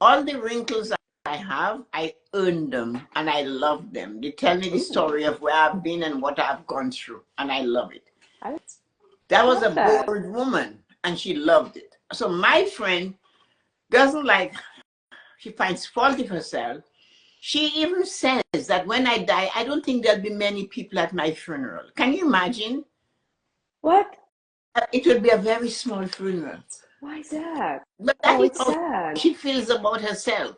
all the wrinkles I have, I earned them and I love them. They tell me the Ooh, story of where I've been and what I've gone through, and I love it. I That was love a that. bold woman, and she loved it. So my friend doesn't like, she finds fault with herself. She even says that when I die, I don't think there'll be many people at my funeral. Can you imagine? What? It will be a very small funeral. Why is that? But that Oh, is it's how sad. she feels about herself.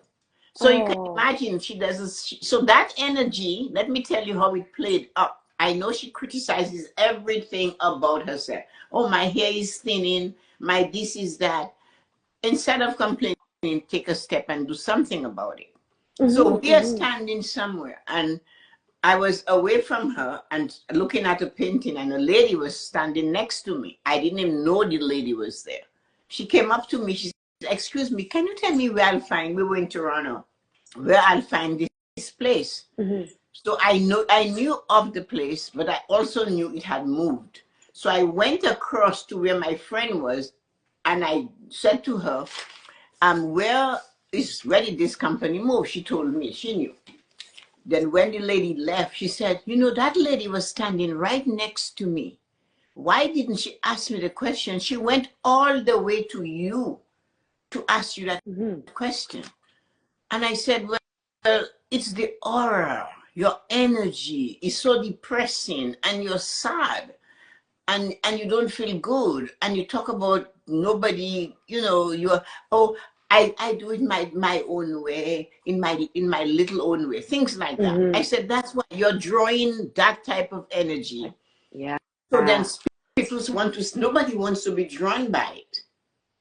So you can Oh. imagine she doesn't. So that energy, let me tell you how it played up. I know she criticizes everything about herself. Oh, my hair is thinning. My this is that. Instead of complaining, take a step and do something about it. So Mm-hmm, we are mm-hmm. standing somewhere, and I was away from her and looking at a painting, and a lady was standing next to me. I didn't even know the lady was there. She came up to me. She said, excuse me, can you tell me where I'll find, we were in Toronto, where I'll find this place? Mm-hmm. So I knew of the place, but I also knew it had moved. So I went across to where my friend was, and I said to her, where did this company move? She told me, she knew. Then when the lady left, she said, that lady was standing right next to me. Why didn't she ask me the question? She went all the way to you to ask you that Mm-hmm. question. And I said, well, it's the aura. Your energy is so depressing, and you're sad, and you don't feel good, and you talk about nobody, you're, oh, I do it my own way, in my little own way, things like that. I Mm-hmm. said, that's why you're drawing that type of energy. Yeah. So then people nobody wants to be drawn by it.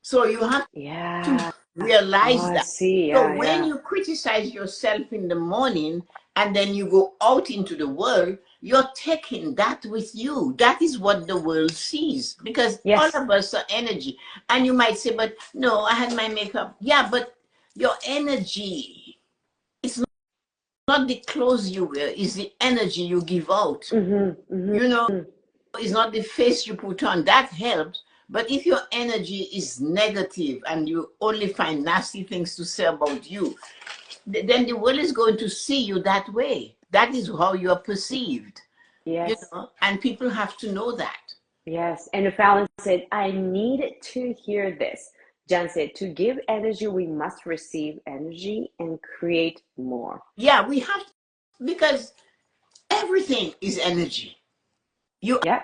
So you have to Yeah. Oh, realize I that. see. So Yeah, when yeah. you criticize yourself in the morning and then you go out into the world, you're taking that with you. That is what the world sees, because all Yes. of us are energy. And you might say, but no, I had my makeup. Yeah, but your energy, it's not the clothes you wear, it's the energy you give out. Mm-hmm. You know, Mm-hmm. it's not the face you put on that helps. But if your energy is negative and you only find nasty things to say about you, then the world is going to see you that way. That is how you are perceived, Yes. and people have to know that. Yes. And Fallon said, I needed to hear this. Jan said, to give energy, we must receive energy and create more. Yeah, we have, because everything is energy. You Yeah.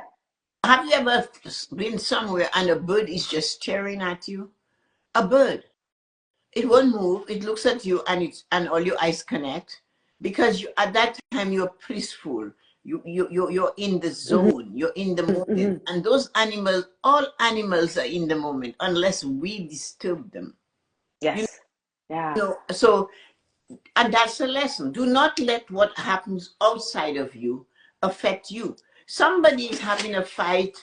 Have you ever been somewhere and a bird is just staring at you? A bird. it won't move. It looks at you, and all your eyes connect, because at that time you're peaceful. You're in the zone. You're in the moment. And those animals, all animals are in the moment unless we disturb them. Yes. Yeah. So, and that's a lesson. Do not let what happens outside of you affect you. Somebody is having a fight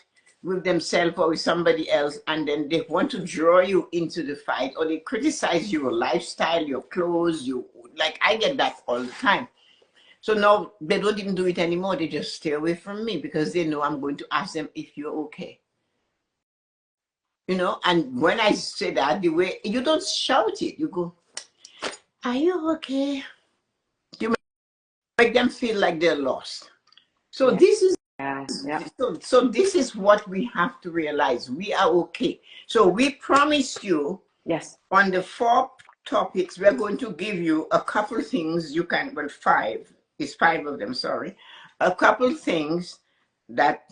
with themselves or with somebody else, and then they want to draw you into the fight, or they criticize your lifestyle, your clothes, like I get that all the time. So now they don't even do it anymore. They just stay away from me because they know I'm going to ask them if you're okay. And when I say that, the way you don't shout it, you go, "Are you okay?" You make them feel like they're lost. So this is so this is what we have to realize. We are okay. So we promised you, yes, on the 4 topics, we're going to give you a couple things you can, well, 5. It's 5 of them, sorry. A couple things that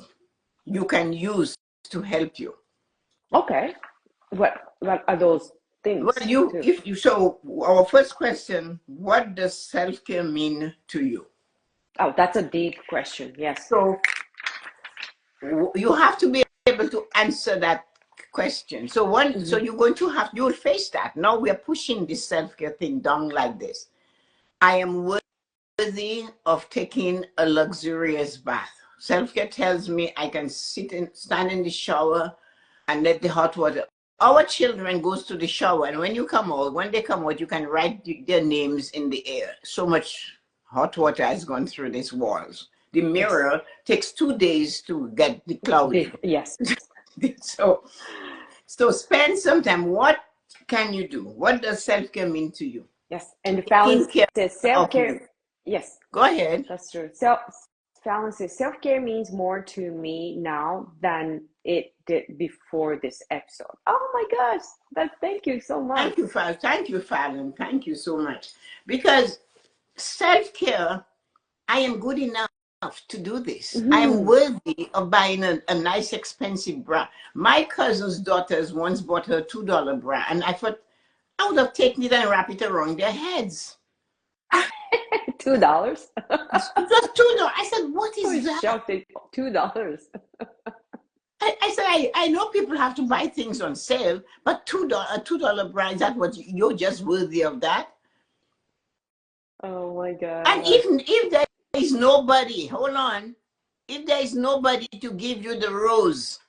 you can use to help you. Okay. What are those things? Well, so our first question, what does self-care mean to you? Oh, that's a deep question. Yes. So you have to be able to answer that question. So so you're going to you'll face that. Now we're pushing this self-care thing down like this. I am worthy of taking a luxurious bath. Self-care tells me I can stand in the shower and let the hot water. Our children goes to the shower, and when they come out, you can write their names in the air. So much hot water has gone through these walls. The mirror takes 2 days to get the cloudy. Yes. So spend some time. What can you do? What does self-care mean to you? Yes, and Fallon says self-care. Yes, go ahead. That's true. Fallon says self-care means more to me now than it did before this episode. Oh my gosh! Thank you so much. Thank you, Fallon. Thank you, Fallon. Thank you so much. Because self-care, I am good enough to do this. I am worthy of buying a nice expensive bra. My cousin's daughters once bought her $2 bra, and I thought I would have taken it and wrapped it around their heads. $2? Just $2. I said, what is that? Shocked at $2. I said, I know people have to buy things on sale, but a $2 bra, is that what you're just worthy of that? Oh my God. And if there is nobody, hold on, if there is nobody to give you the rose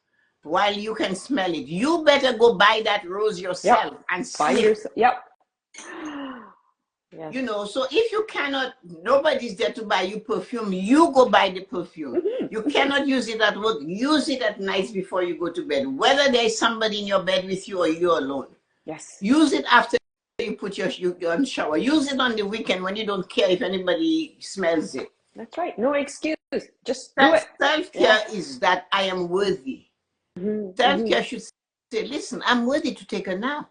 while you can smell it, you better go buy that rose yourself and sniff. Yep. Yes. So if you cannot, nobody's there to buy you perfume, you go buy the perfume. You cannot use it at work, use it at night before you go to bed, whether there's somebody in your bed with you or you're alone. Yes. Use it after you put your shower. Use it on the weekend when you don't care if anybody smells it. That's right. No excuse. Just do it. Self-care is that I am worthy. Self-care should say, listen, I'm worthy to take a nap.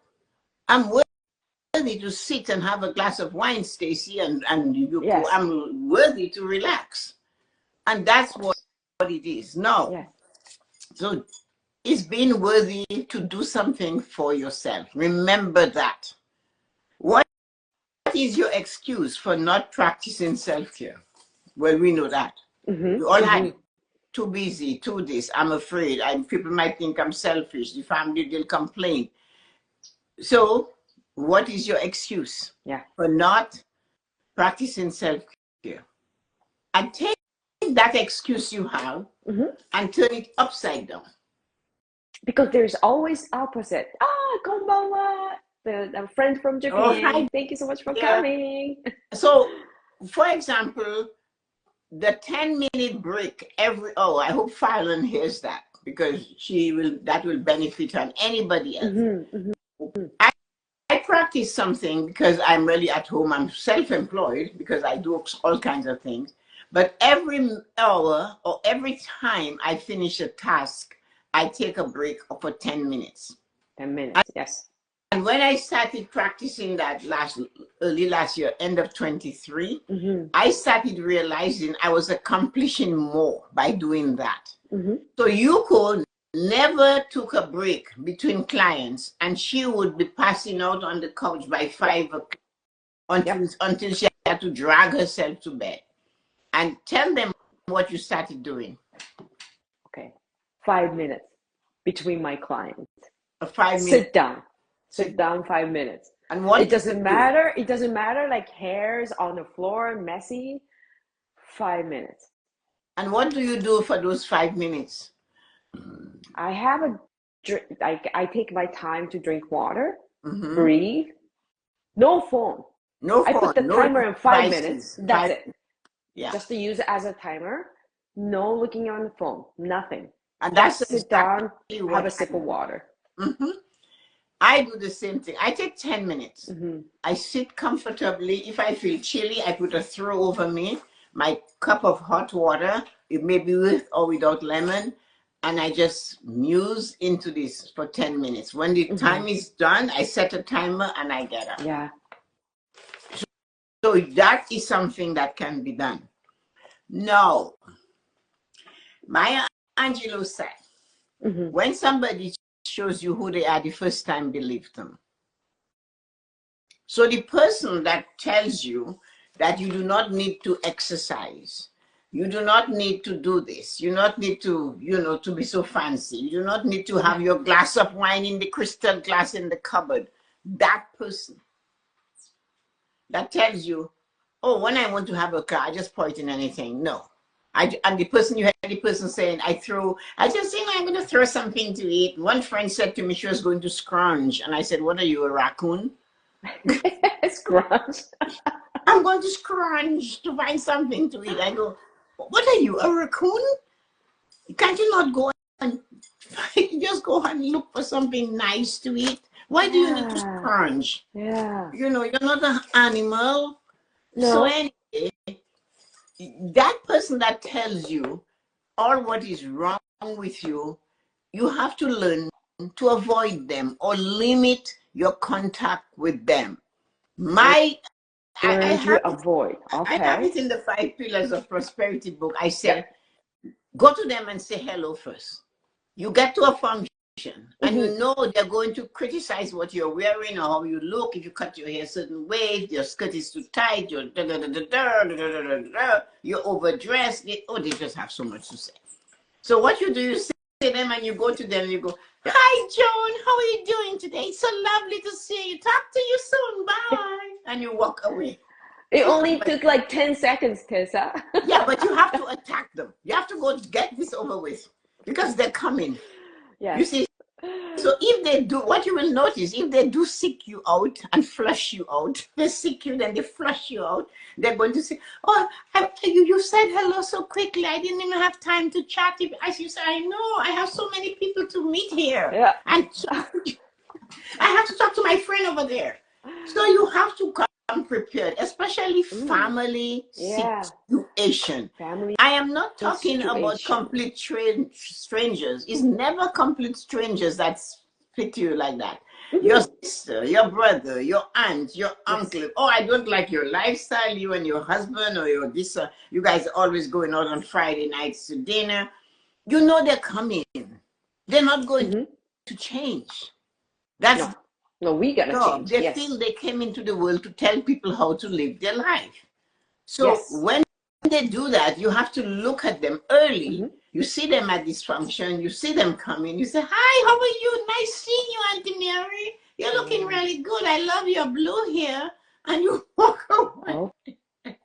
I'm worthy to sit and have a glass of wine, Stacy, and I'm worthy to relax. And that's what it is. No. So it's being worthy to do something for yourself. Remember that. What is your excuse for not practicing self-care? Well, we know that. We all had too busy, too this, I'm afraid. People might think I'm selfish. The family, they'll complain. So what is your excuse for not practicing self-care? And take that excuse you have and turn it upside down. Because there's always opposite. Konbanwa, the friend from Japan. Thank you so much for coming. So, for example, the 10-minute break every hour. I hope Fallon hears that, because that will benefit her and anybody else. I practice something because I'm really at home. I'm self-employed because I do all kinds of things. But every hour or every time I finish a task, I take a break for 10 minutes. 10 minutes, yes. And when I started practicing that early last year, end of 23, I started realizing I was accomplishing more by doing that. So you could never took a break between clients, and she would be passing out on the couch by 5 o'clock until she had to drag herself to bed. And tell them what you started doing. Okay. 5 minutes between my clients. 5 minutes. Sit down 5 minutes. And what It doesn't matter. It doesn't matter like hairs on the floor, messy. 5 minutes. And what do you do for those 5 minutes? I have a drink. I take my time to drink water, Mm-hmm. breathe. No phone. No phone. I put the timer in 5 minutes. That's it. Yeah. Just to use it as a timer. No looking on the phone. Nothing. And that's just sit exactly down, have a sip of water. Mm-hmm. I do the same thing. I take 10 minutes. Mm-hmm. I sit comfortably. If I feel chilly, I put a throw over me, my cup of hot water. It may be with or without lemon. And I just muse into this for 10 minutes. When the time is done, I set a timer and I get up. Yeah. So that is something that can be done. Now, Maya Angelou said, when somebody shows you who they are the first time, believe them. So the person that tells you that you do not need to exercise, you do not need to do this, you do not need to, to be so fancy, you do not need to have your glass of wine in the crystal glass in the cupboard. That person that tells you, oh, when I want to have a car, I just pour it in anything. No. And the person, you had the person saying, I just think I'm going to throw something to eat. One friend said to me she was going to scrounge. And I said, what are you, a raccoon? Scrounge. I'm going to scrounge to find something to eat. I go, what are you, a raccoon? Can't you not go and just go and look for something nice to eat? Why do you need to scrounge? Yeah. You're not an animal. No. So anyway, that person that tells you all what is wrong with you, you have to learn to avoid them or limit your contact with them. I have it in the 5 Pillars of Prosperity book. I say, go to them and say hello first. You get to a function and you know they're going to criticize what you're wearing or how you look. If you cut your hair a certain way, if your skirt is too tight, you're overdressed. They just have so much to say. So what you do, you say to them and you go to them and you go, hi, Joan, how are you doing today? It's so lovely to see you. Talk to you soon. Bye. And you walk away. It only took like 10 seconds, Tessa. Yeah, but you have to attack them. You have to go get this over with because they're coming. Yes. You see, so if they do, what you will notice, if they do seek you out and flush you out, they seek you, then they flush you out, they're going to say, oh, you said hello so quickly, I didn't even have time to chat. As you say, I know, I have so many people to meet here. Yeah. And so I have to talk to my friend over there. So you have to come prepared, especially family situation. I am not talking about complete strangers. It's never complete strangers that speak to you like that. Your sister, your brother, your aunt, your uncle. Oh, I don't like your lifestyle, you and your husband or your this. You guys are always going out on Friday nights to dinner. You know they're coming. They're not going to change. That's No, we gotta change. They feel they came into the world to tell people how to live their life. So when they do that, you have to look at them early. You see them at this function, you see them coming, you say, hi, how are you? Nice seeing you, Auntie Mary. You're looking really good. I love your blue hair. And you walk away.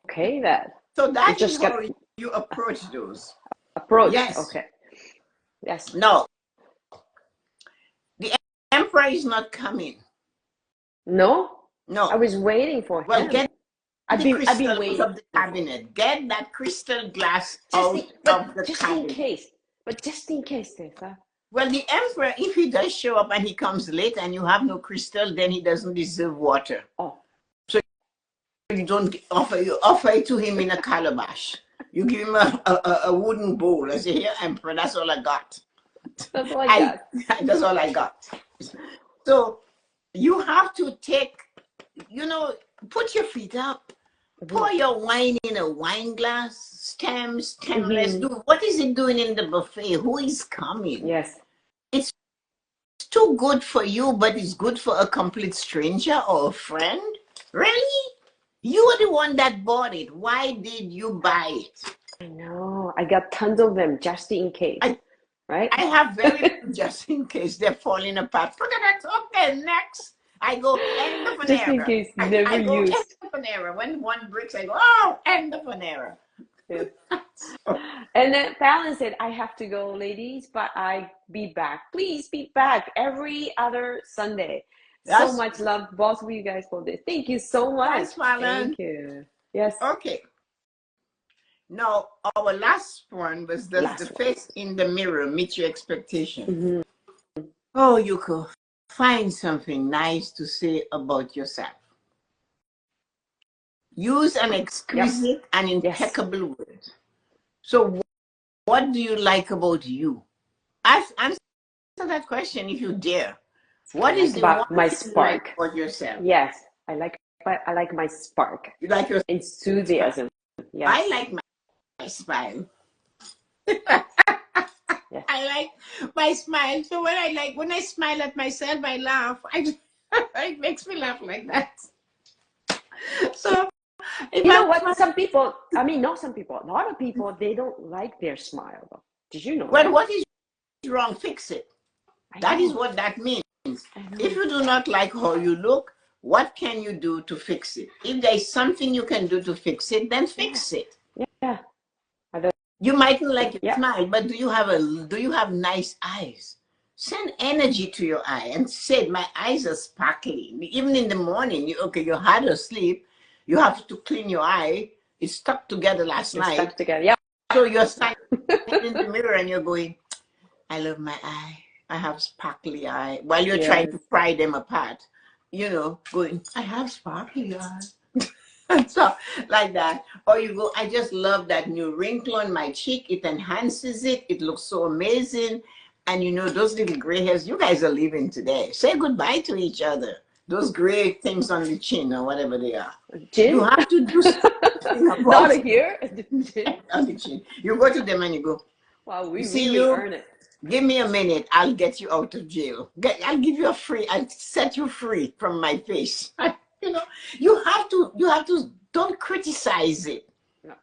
Okay, then. So that is how you approach those. Yes. Okay. Yes. No. The emperor is not coming. No? No. I was waiting for him. Well, get I've been waiting. Out of the cabinet. Get that crystal glass out of the cabinet. Just in case, Tessa. Well, the emperor, if he does show up and he comes late and you have no crystal, then he doesn't deserve water. Oh. So you don't offer it to him in a calabash. You give him a wooden bowl. I say, here, emperor, that's all I got. That's all I got. That's all I got. So you have to take, put your feet up. Pour your wine in a wine glass, stemless. What is it doing in the buffet? Who is coming? Yes. it's too good for you, but it's good for a complete stranger or a friend? Really? You are the one that bought it. Why did you buy it? I know. I got tons of them just in case, I, right? I have very few just in case they're falling apart. Look at that. Okay, next. I go end of an Just in error. case, never I go end used. of an error. When one breaks, I go, oh, end of an error. Yes. And then Fallon said, I have to go, ladies, but I be back. Please be back every other Sunday. So That's much love, both of you guys, for this. Thank you so much. Thanks, Fallon. Thank you. Yes. Okay. Now, our last one was the Last one. face in the mirror meet your expectation. Mhm. Oh, you could find something nice to say about yourself. Use an exquisite and Yes. impeccable word. So, what do you like about you? Answer that question if you dare. What is the one About my thing you like spark. about yourself? Yes. I like my spark. You like your Enthusiasm. Yes. I like my smile. Yes. I like my smile. So when I smile at myself, I laugh. It makes me laugh like that. So if You I know what? smile, Some people, I mean, not some people, a lot of people, they don't like their smile, though. Did you know well, that? what is wrong? Fix it. I That is know. what that means. I If know. you do not like how you look, what can you do to fix it? If there is something you can do to fix it, then Yeah. fix it. Yeah. You mightn't like your Yeah. smile, but do you have nice eyes? Send energy to your eye and say, my eyes are sparkly. Even in the morning, you're hard asleep, you have to clean your eye. It's stuck together last It's night. stuck together. Yeah. So you're standing in the mirror and you're going, I love my eye. I have sparkly eye. While you're trying Yes. to pry them apart, going, I have sparkly eye. And so like that. Or you go, I just love that new wrinkle on my cheek. It enhances it. It looks so amazing. And those little gray hairs, you guys are leaving today. Say goodbye to each other. Those gray things on the chin or whatever they are. Gin? You have to do something Not about here. Gin? on the chin. You go to them and you go, Wow, we see really you. earn it. Give me a minute. I'll get you out of jail. I'll give you I'll set you free from my face. you know, you have to, don't criticize it. No,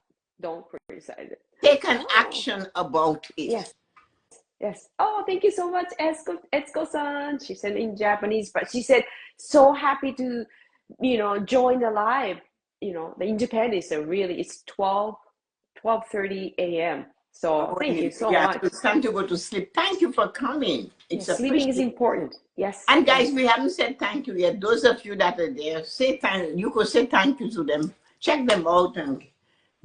don't criticize it. Take an Oh, action about it. yes. Yes. Oh, thank you so much, Etsuko-san. She said in Japanese, but she said, so happy to, join the live. In Japan, it's 12:30 a.m. So Oh, thank you so yeah, much. so it's time to go to sleep. Thank you for coming. It's Yes, sleeping is appreciated. important. Yes. And guys, Yes. we haven't said thank you yet. Those of you that are there, you could say thank you to them. Check them out and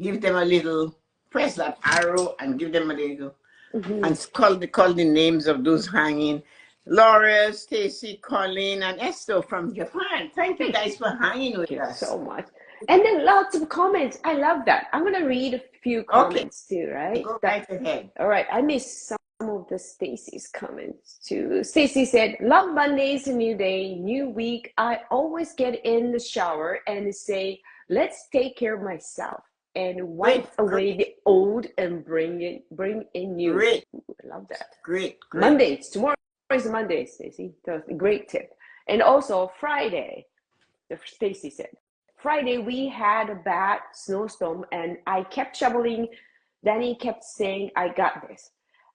give them a little, press that arrow and give them a little, Mhm. and call the names of those hanging. Laura, Stacy, Colleen, and Esther from Japan. Thank you guys for hanging with Thank you us. so much. And then lots of comments. I love that. I'm going to read a few Okay, comments too, right? go right ahead. All right. I missed some of the Stacy's comments too. Stacy said, love Mondays, a new day, new week. I always get in the shower and say, let's take care of myself and Great, wipe away the old and bring in new. great, I love that. great. Mondays. Tomorrow is Monday, Stacy. That's a great tip. And also Friday, Stacy said. Friday we had a bad snowstorm and I kept shoveling. Danny kept saying, I got this.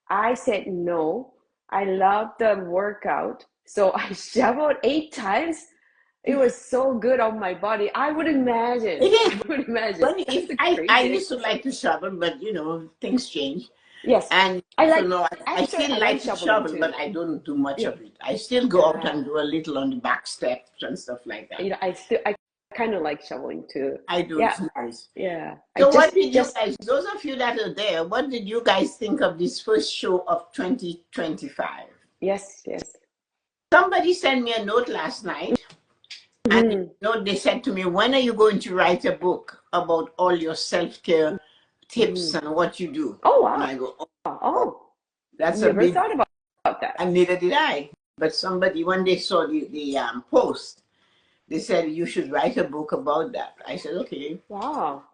I said no. I love the workout. So I shoveled 8 times. It was so good on my body. I would imagine. It is. I would imagine. But That's a I crazy used to exercise. like to shovel, but Mm. things change. Yes. And so no, I still I like like to shoveling shovel, too. but I don't do much Yeah. of it. I still go out Yeah. and do a little on the back steps and stuff like that. I kind of like shoveling too. I do. Yeah. It's nice. Yeah. So what did you guys, those of you that are there, what did you guys think of this first show of 2025? Yes. Somebody sent me a note last night, and they said to me, when are you going to write a book about all your self-care tips and what you do? Oh, wow. And I go, Oh, that's a never big, thought about that. and neither did I. But somebody, when they saw the post, they said, you should write a book about that. I said, okay. Wow.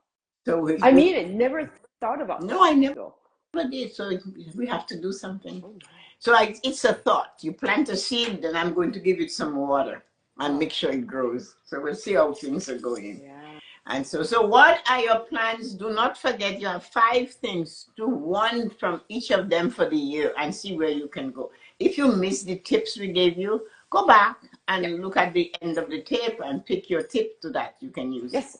So I mean, I never thought about no, that. I never Though. did, so we have to do something. Oh, So it's a thought. You plant a seed, then I'm going to give it some water and make sure it grows. So we'll see how things are going. yeah. And so what are your plans? Do not forget you have 5 things. Do one from each of them for the year and see where you can go. If you miss the tips we gave you, go back and look at the end of the tape and pick your tip to that you can use. Yes,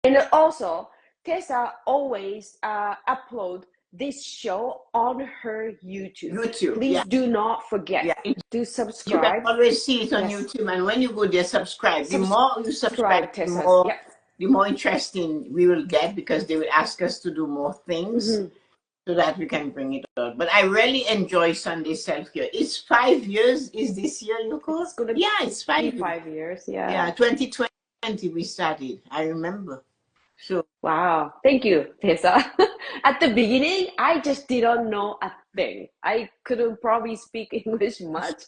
and also Tessa always upload this show on her YouTube. YouTube, Please yeah. do not forget Yeah. to You subscribe. can always see it on Yes. YouTube, and when you go there, subscribe. The more you subscribe, the Tessa. more Yeah. the more interesting we will get, because they will ask us to do more things so that we can bring it out. But I really enjoy Sunday self-care. It's 5 years. Is this year, Yoko? It's gonna It's 5 be years. 5 years. Yeah. Yeah, 2020 we started. I remember. So Wow. Thank you, Tessa. At the beginning, I just didn't know a thing. I couldn't probably speak English much.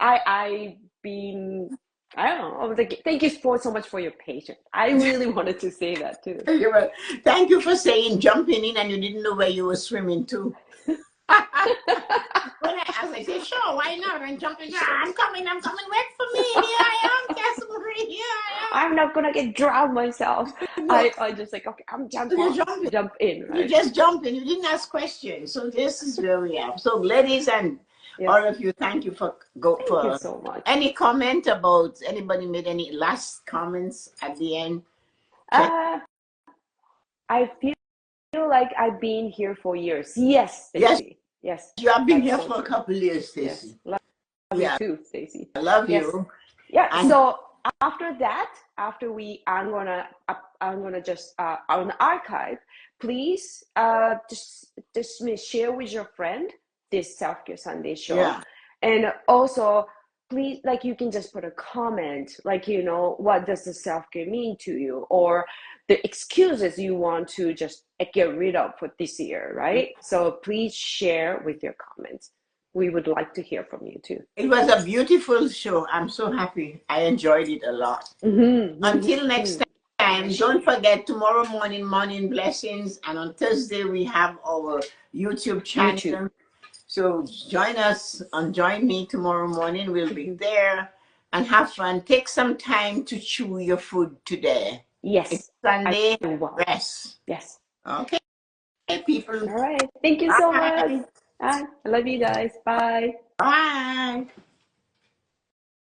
I been I don't know. I was like, thank you so much for your patience. I really wanted to say that too. thank you for saying jumping in and you didn't know where you were swimming to. When I said, sure, why not? And jumping, I'm coming, wait for me. Here I am, Tessa-Marie, here I am. I'm not gonna get drowned myself. No. I just like, okay, I'm So you jump in, right? You just jump in. You didn't ask questions. So this is where we are. So ladies and Yes. all of you, thank you for Thank you so much. Any comment about anybody made any last comments at the end? I feel like I've been here for years. Yes, Stacey. Yes. You have been here so for a couple of years, Stacey. Yes. Love you too, Stacey. I love Yes. you. Yeah. And so after that, I'm gonna just on the archive. Please just share with your friend this Self Care Sunday show, Yeah. and also please, like, you can just put a comment, like, what does the self care mean to you, or the excuses you want to just get rid of for this year, right? So please share with your comments. We would like to hear from you too. It was a beautiful show. I'm so happy. I enjoyed it a lot. Until next time, don't forget, tomorrow morning blessings, and on Thursday we have our YouTube channel. So join me tomorrow morning. We'll be there and have fun. Take some time to chew your food today. Yes. It's Sunday, rest. Yes. Okay, people. All right. Thank you so much. I love you guys. Bye. Bye.